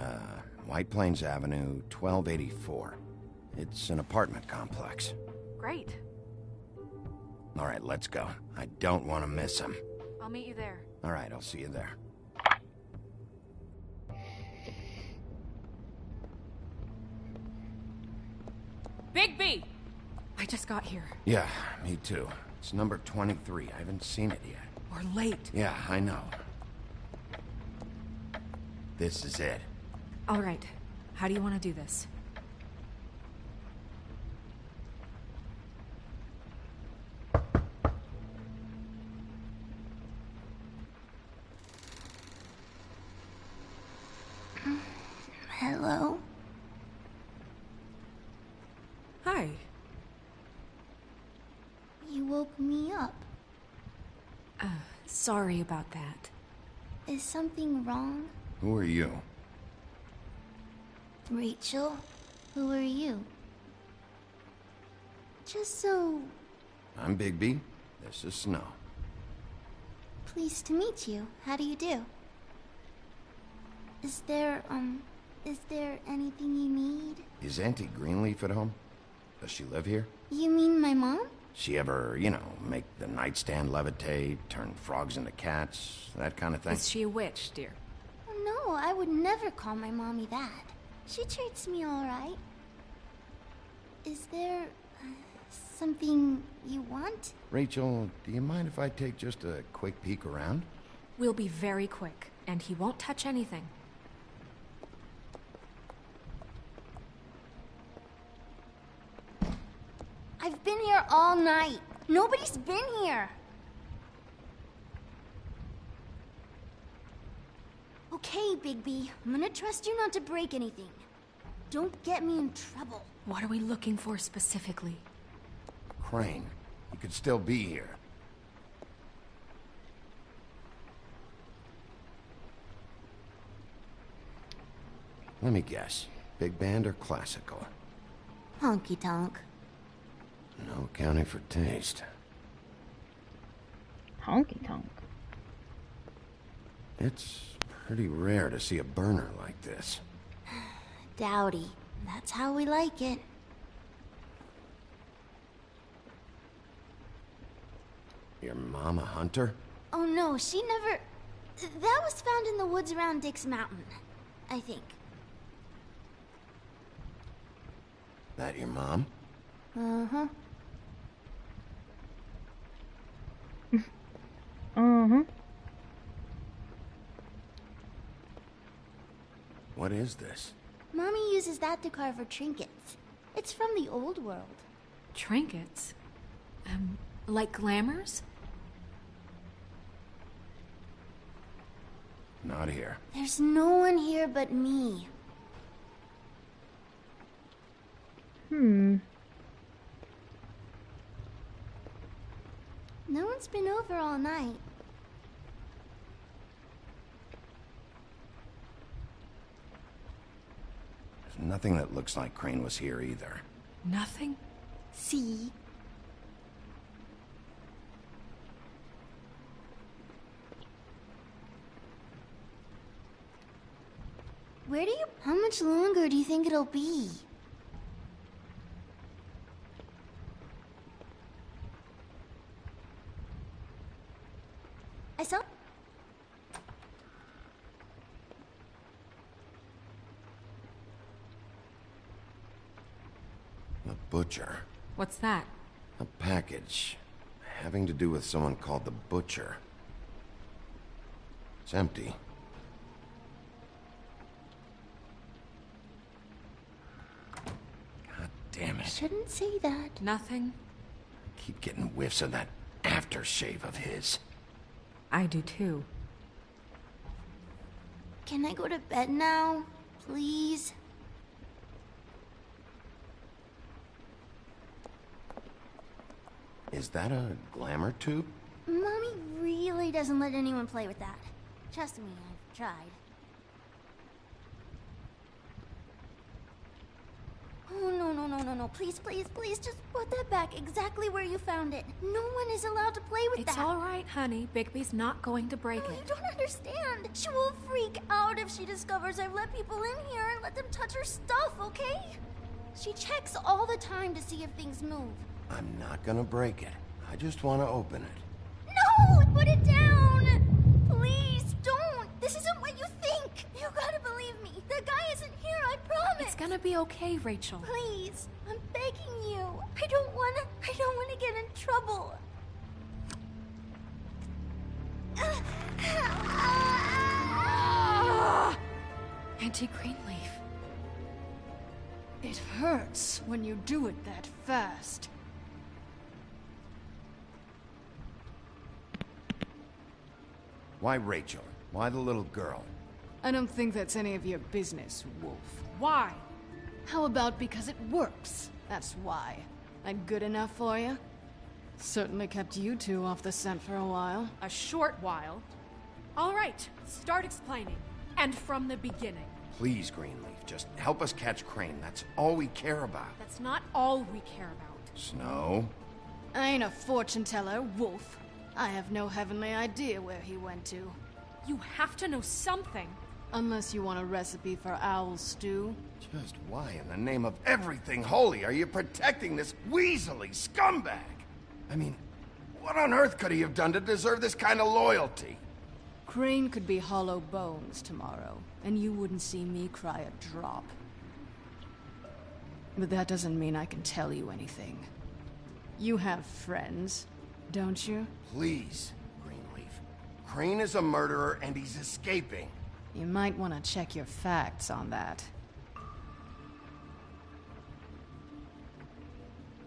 White Plains Avenue, 1284. It's an apartment complex. Great. All right, let's go. I don't want to miss him. I'll meet you there. All right, I'll see you there. Bigby! I just got here. Yeah, me too. It's number 23. I haven't seen it yet. We're late. Yeah, I know. This is it. All right. How do you want to do this? Hello? Hi. You woke me up. Sorry about that. Is something wrong? Who are you? Rachel? Who are you? Just so... I'm Bigby. This is Snow. Pleased to meet you. How do you do? Is there anything you need? Is Auntie Greenleaf at home? Does she live here? You mean my mom? She ever, make the nightstand levitate, turn frogs into cats, that kind of thing? Is she a witch, dear? Oh, no, I would never call my mommy that. She treats me all right. Is there something you want? Rachel, do you mind if I take just a quick peek around? We'll be very quick, and he won't touch anything. I've been here all night. Nobody's been here. Okay, Bigby. I'm gonna trust you not to break anything. Don't get me in trouble. What are we looking for specifically? Crane, he could still be here. Let me guess. Big band or classical? Honky tonk. No accounting for taste. Honky tonk. It's pretty rare to see a burner like this. Dowdy. That's how we like it. Your mom a hunter? Oh no, she never... That was found in the woods around Dick's Mountain, I think. That your mom? Uh-huh. Uh-huh. What is this? Mommy uses that to carve her trinkets. It's from the old world. Trinkets? Like glamours? Not here. There's no one here but me. No one's been over all night. There's nothing that looks like Crane was here either. Nothing? See? Where do you... How much longer do you think it'll be? I saw... The Butcher. What's that? A package. Having to do with someone called the Butcher. It's empty. God damn it. Shouldn't say that. Nothing? Keep getting whiffs of that aftershave of his. I do too. Can I go to bed now? Please? Is that a glamour tube? Mommy really doesn't let anyone play with that. Trust me, I've tried. Oh, no. Please, just put that back exactly where you found it. No one is allowed to play with that. It's all right, honey. Bigby's not going to break it. You don't understand. She will freak out if she discovers I've let people in here and let them touch her stuff, okay? She checks all the time to see if things move. I'm not gonna break it. I just want to open it. No! Put it down! Please, don't! This isn't what you think! You gotta believe me. The guy isn't here, I promise! It's gonna be okay, Rachel. Please, I'm begging you. I don't wanna get in trouble. Auntie Greenleaf. It hurts when you do it that fast. Why Rachel? Why the little girl? I don't think that's any of your business, Wolf. Why? How about because it works? That's why. That good enough for you? Certainly kept you two off the scent for a while. A short while. All right, start explaining. And from the beginning. Please, Greenleaf, just help us catch Crane. That's all we care about. That's not all we care about. Snow? I ain't a fortune teller, Wolf. I have no heavenly idea where he went to. You have to know something. Unless you want a recipe for owl stew. Just why in the name of everything holy are you protecting this weaselly scumbag? I mean, what on earth could he have done to deserve this kind of loyalty? Crane could be hollow bones tomorrow, and you wouldn't see me cry a drop. But that doesn't mean I can tell you anything. You have friends, don't you? Please, Greenleaf. Crane is a murderer and he's escaping. You might want to check your facts on that.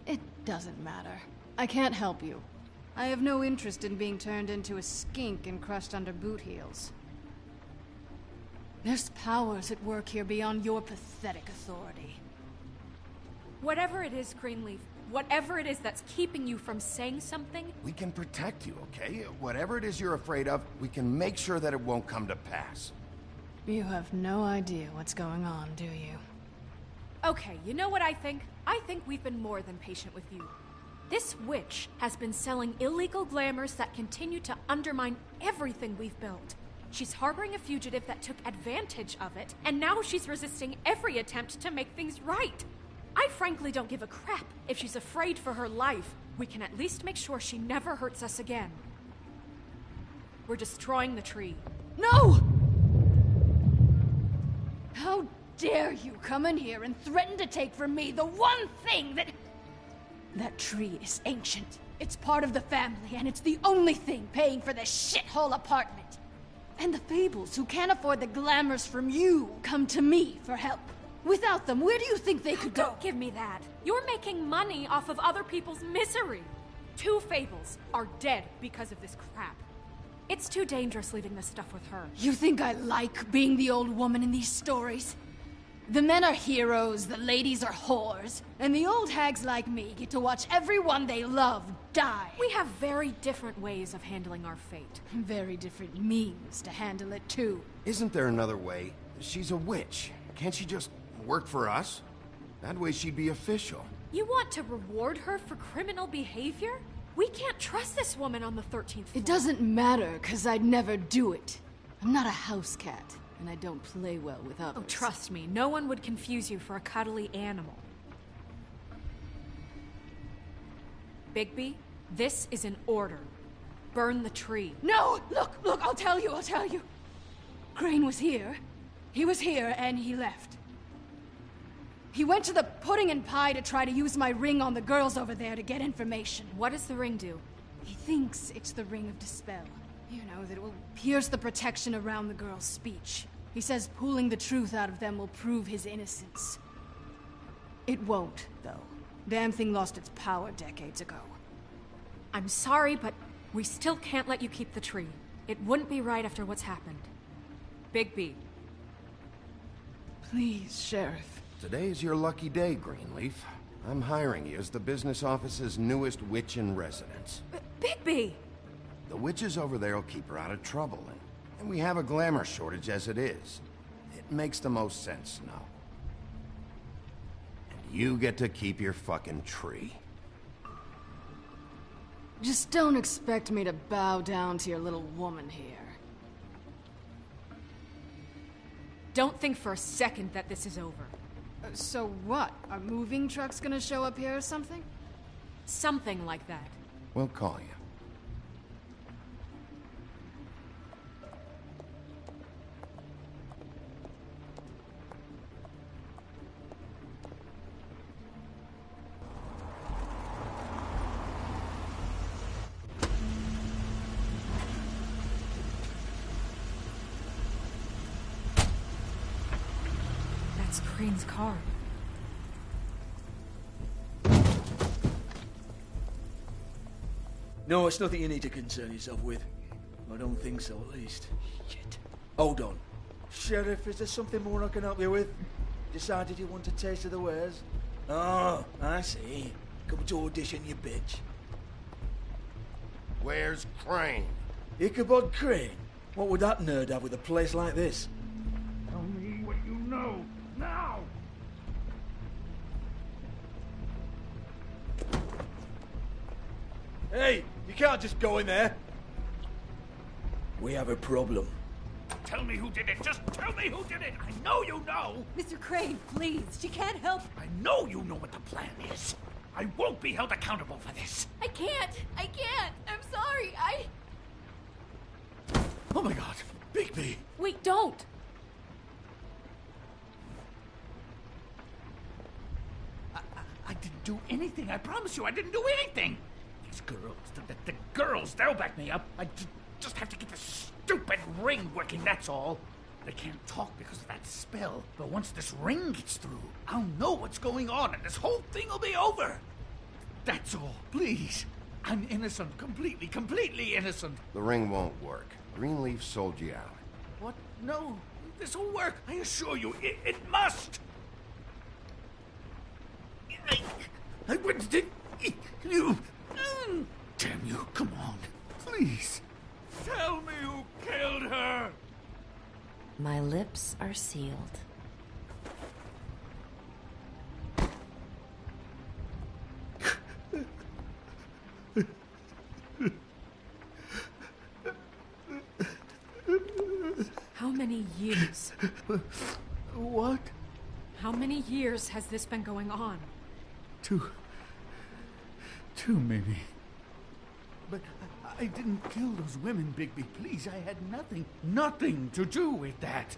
It doesn't matter. I can't help you. I have no interest in being turned into a skink and crushed under boot heels. There's powers at work here beyond your pathetic authority. Whatever it is, Greenleaf, whatever it is that's keeping you from saying something... We can protect you, okay? Whatever it is you're afraid of, we can make sure that it won't come to pass. You have no idea what's going on, do you? Okay, you know what I think? I think we've been more than patient with you. This witch has been selling illegal glamours that continue to undermine everything we've built. She's harboring a fugitive that took advantage of it, and now she's resisting every attempt to make things right. I frankly don't give a crap if she's afraid for her life. We can at least make sure she never hurts us again. We're destroying the tree. No! How dare you come in here and threaten to take from me the one thing that... That tree is ancient. It's part of the family, and it's the only thing paying for this shithole apartment. And the Fables, who can't afford the glamours from you, come to me for help. Without them, where do you think they could go? Don't give me that. You're making money off of other people's misery. 2 Fables are dead because of this crap. It's too dangerous leaving this stuff with her. You think I like being the old woman in these stories? The men are heroes, the ladies are whores, and the old hags like me get to watch everyone they love die. We have very different ways of handling our fate. Very different means to handle it, too. Isn't there another way? She's a witch. Can't she just work for us? That way she'd be official. You want to reward her for criminal behavior? We can't trust this woman on the 13th floor. It doesn't matter, 'cause I'd never do it. I'm not a house cat. And I don't play well with others. Oh, trust me, no one would confuse you for a cuddly animal. Bigby, this is an order. Burn the tree. No! Look, I'll tell you. Crane was here. He was here, and he left. He went to the pudding and pie to try to use my ring on the girls over there to get information. What does the ring do? He thinks it's the Ring of Dispel. You know, that it will pierce the protection around the girl's speech. He says pulling the truth out of them will prove his innocence. It won't, though. Damn thing lost its power decades ago. I'm sorry, but we still can't let you keep the tree. It wouldn't be right after what's happened. Bigby. Please, Sheriff. Today is your lucky day, Greenleaf. I'm hiring you as the business office's newest witch in residence. Bigby! The witches over there will keep her out of trouble, and we have a glamour shortage as it is. It makes the most sense now. And you get to keep your fucking tree. Just don't expect me to bow down to your little woman here. Don't think for a second that this is over. So what? Are moving trucks gonna show up here or something? Something like that. We'll call you. That's Crane's car. No, it's nothing you need to concern yourself with. I don't think so, at least. Shit. Hold on. Sheriff, is there something more I can help you with? Decided you want a taste of the wares? Oh, I see. Come to audition, you bitch. Where's Crane? Ichabod Crane? What would that nerd have with a place like this? Tell me what you know, now! Hey, you can't just go in there. We have a problem. Tell me who did it! Just tell me who did it! I know you know! Mr. Crane, please, she can't help. I know you know what the plan is. I won't be held accountable for this. I can't! I'm sorry, Oh my god, Bigby! Wait, don't! I didn't do anything. I promise you, I didn't do anything. These girls, the girls, they'll back me up. I just have to get this stupid ring working, that's all. They can't talk because of that spell. But once this ring gets through, I'll know what's going on and this whole thing will be over. That's all. Please. I'm innocent. Completely innocent. The ring won't work. Greenleaf sold you out. What? No. This will work. I assure you, it must. I wouldn't. You. Damn you. Come on. Please. Tell me who killed her. My lips are sealed. How many years? What? How many years has this been going on? Too many. But I didn't kill those women, Bigby. Please, I had nothing to do with that.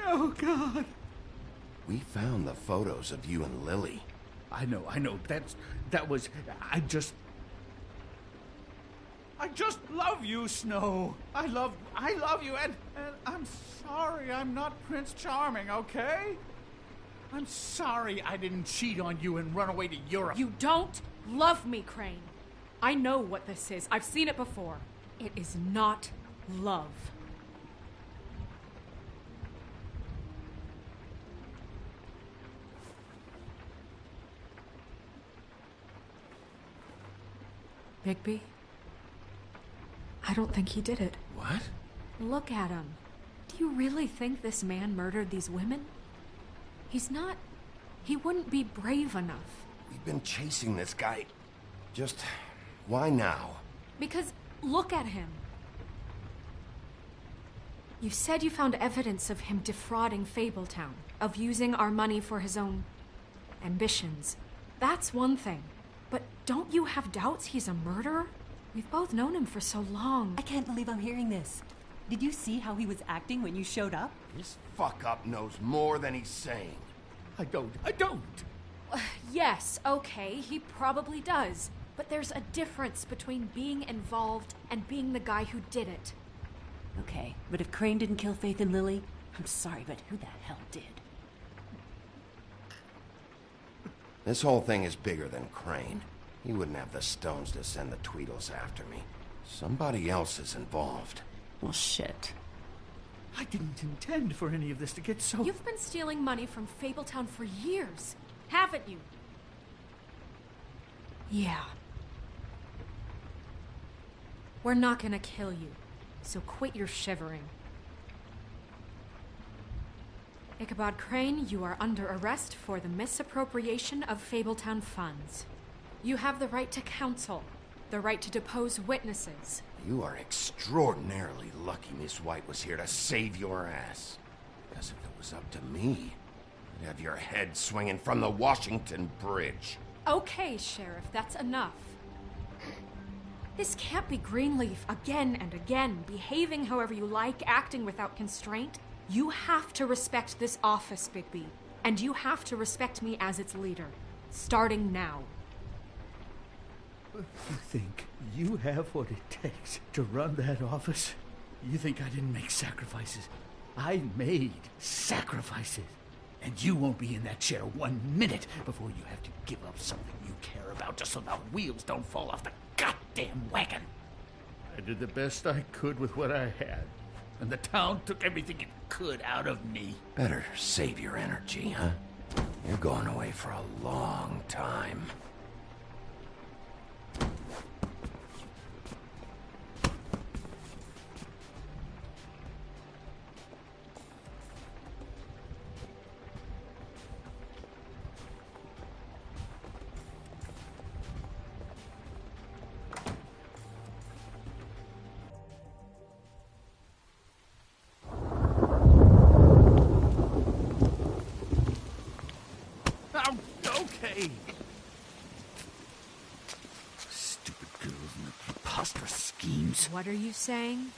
Oh, God. We found the photos of you and Lily. I know. I just love you, Snow. I love you, and I'm sorry I'm not Prince Charming, okay? I'm sorry I didn't cheat on you and run away to Europe. You don't love me, Crane. I know what this is. I've seen it before. It is not love. Bigby? I don't think he did it. What? Look at him. Do you really think this man murdered these women? He's not... He wouldn't be brave enough. We've been chasing this guy. Just... why now? Because look at him. You said you found evidence of him defrauding Fabletown, of using our money for his own ambitions. That's one thing. But don't you have doubts he's a murderer? We've both known him for so long. I can't believe I'm hearing this. Did you see how he was acting when you showed up? This fuck-up knows more than he's saying. I don't. Yes, okay, he probably does. But there's a difference between being involved and being the guy who did it. Okay, but if Crane didn't kill Faith and Lily, I'm sorry, but who the hell did? This whole thing is bigger than Crane. He wouldn't have the stones to send the Tweedles after me. Somebody else is involved. Well, shit. I didn't intend for any of this to get so... You've been stealing money from Fabletown for years, haven't you? Yeah. We're not gonna kill you, so quit your shivering. Ichabod Crane, you are under arrest for the misappropriation of Fabletown funds. You have the right to counsel, the right to depose witnesses. You are extraordinarily lucky Miss White was here to save your ass. Because if it was up to me, you'd have your head swinging from the Washington Bridge. Okay, Sheriff, that's enough. This can't be Greenleaf again and again, behaving however you like, acting without constraint. You have to respect this office, Bigby. And you have to respect me as its leader. Starting now. You think you have what it takes to run that office? You think I didn't make sacrifices? I made sacrifices. And you won't be in that chair 1 minute before you have to give up something you care about just so the wheels don't fall off the goddamn wagon. I did the best I could with what I had. And the town took everything it could out of me. Better save your energy, huh? You're going away for a long time. Okay. Stupid girls and their preposterous schemes. What are you saying?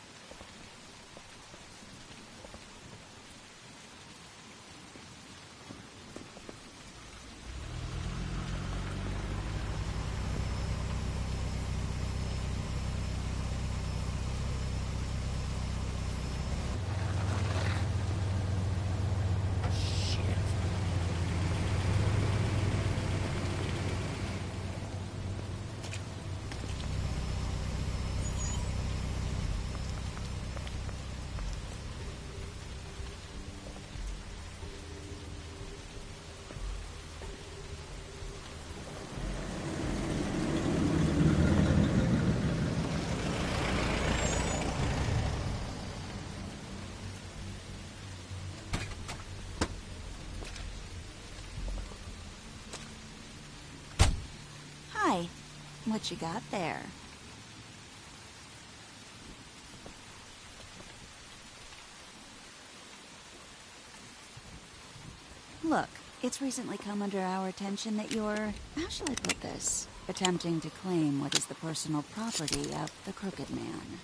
What you got there? Look, it's recently come under our attention that you're, how shall I put this, attempting to claim what is the personal property of the Crooked Man.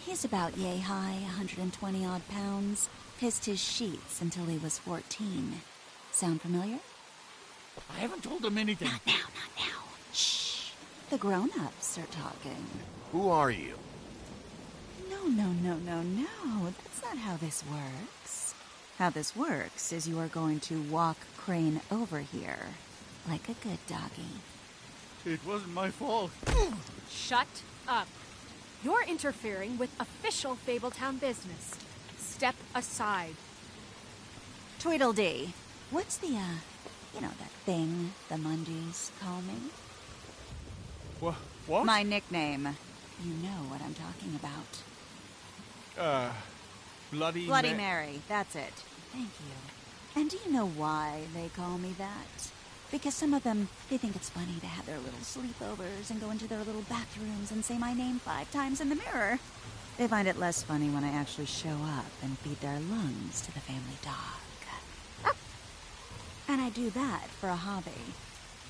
He's about yay high, 120 odd pounds, pissed his sheets until he was 14. Sound familiar? I haven't told him anything. Not now. Shh. The grown-ups are talking. Who are you? No. That's not how this works. How this works is you are going to walk Crane over here, like a good doggy. It wasn't my fault. Shut up. You're interfering with official Fabletown business. Step aside. Tweedledee, what's the, that thing the Mundys call me? What? My nickname. You know what I'm talking about. Bloody Mary, that's it. Thank you. And do you know why they call me that? Because some of them, they think it's funny to have their little sleepovers and go into their little bathrooms and say my name 5 times in the mirror. They find it less funny when I actually show up and feed their lungs to the family dog. And I do that for a hobby.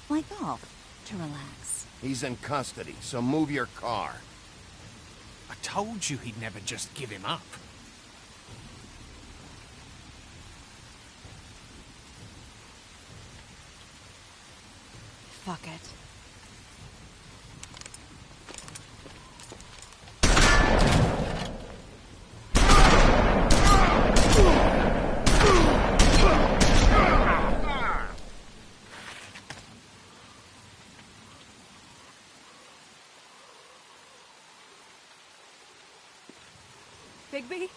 Like golf, to relax. He's in custody, so move your car. I told you he'd never just give him up. Fuck it. Bigby?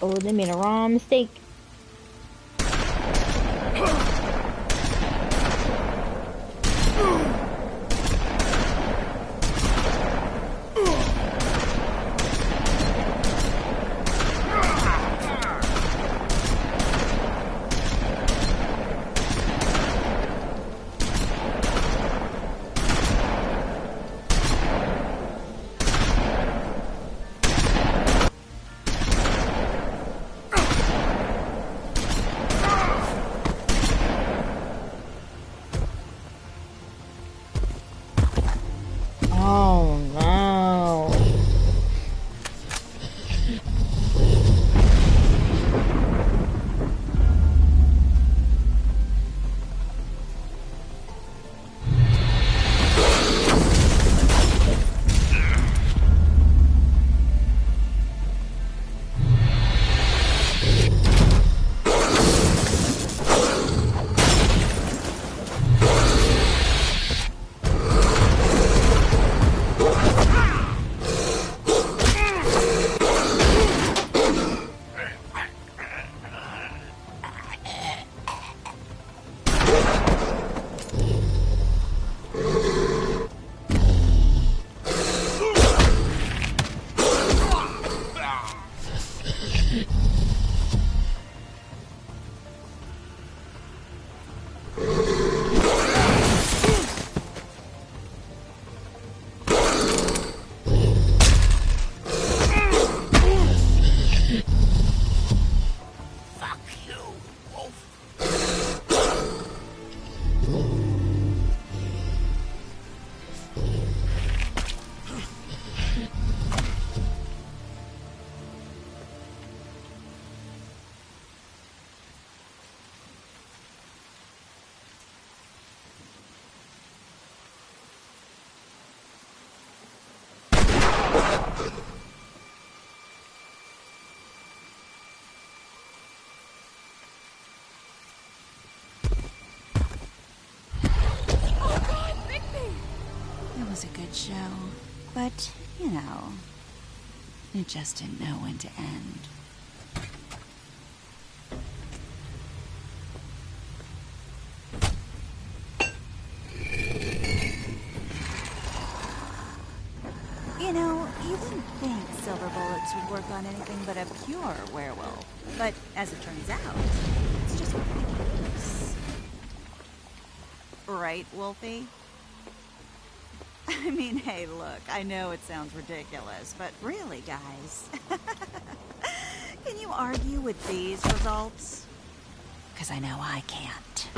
Oh, they made a wrong mistake. Oh no. It was a good show, but, it just didn't know when to end. You know, you wouldn't think silver bullets would work on anything but a pure werewolf. But as it turns out, it's just ridiculous. Right, Wolfie? I mean, hey, look, I know it sounds ridiculous, but really, guys, can you argue with these results? Because I know I can't.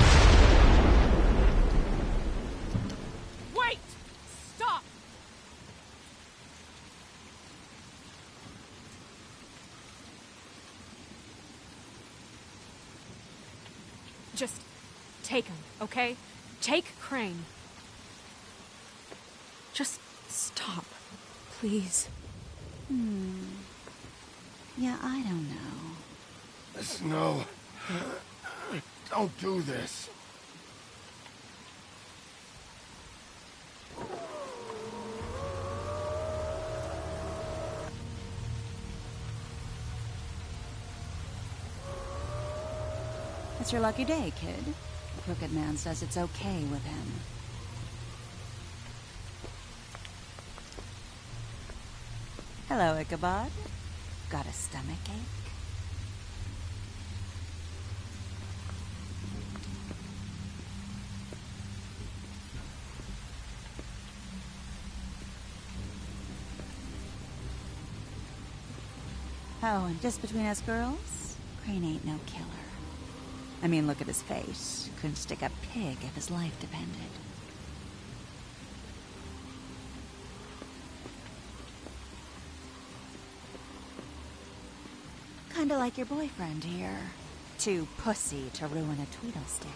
Wait! Stop! Just take him, okay? Take Crane. Just stop, please. Yeah, I don't know. Snow, don't do this. It's your lucky day, kid. The Crooked Man says it's okay with him. Hello, Ichabod. Got a stomachache? Oh, and just between us girls, Crane ain't no killer. I mean, look at his face. Couldn't stick a pig if his life depended. Kinda like your boyfriend here. Too pussy to ruin a Tweedle stick.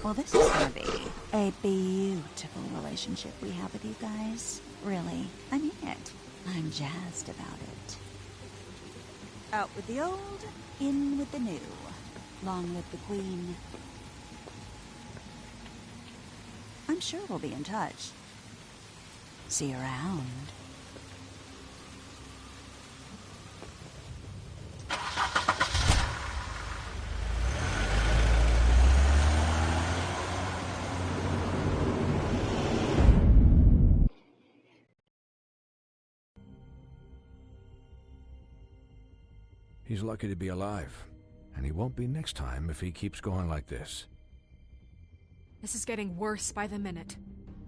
Well, this is gonna be a beautiful relationship we have with you guys. Really, I mean it. I'm jazzed about it. Out with the old, in with the new. Long live the Queen. I'm sure we'll be in touch. See you around. He's lucky to be alive, and he won't be next time if he keeps going like this. This is getting worse by the minute.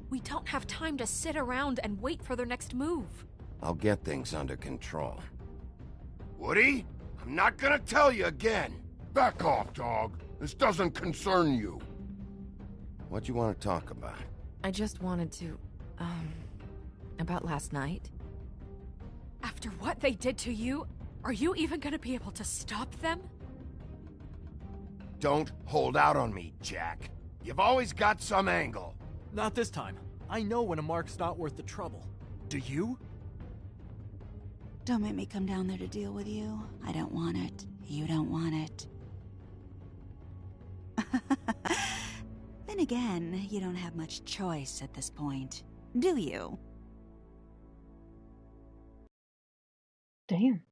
We don't have time to sit around and wait for their next move. I'll get things under control. Woody, I'm not gonna tell you again. Back off, dog. This doesn't concern you. What you want to talk about? I just wanted to, about last night. After what they did to you, are you even gonna be able to stop them? Don't hold out on me, Jack. You've always got some angle. Not this time. I know when a mark's not worth the trouble. Do you? Don't make me come down there to deal with you. I don't want it. You don't want it. Then again, you don't have much choice at this point, do you? Damn.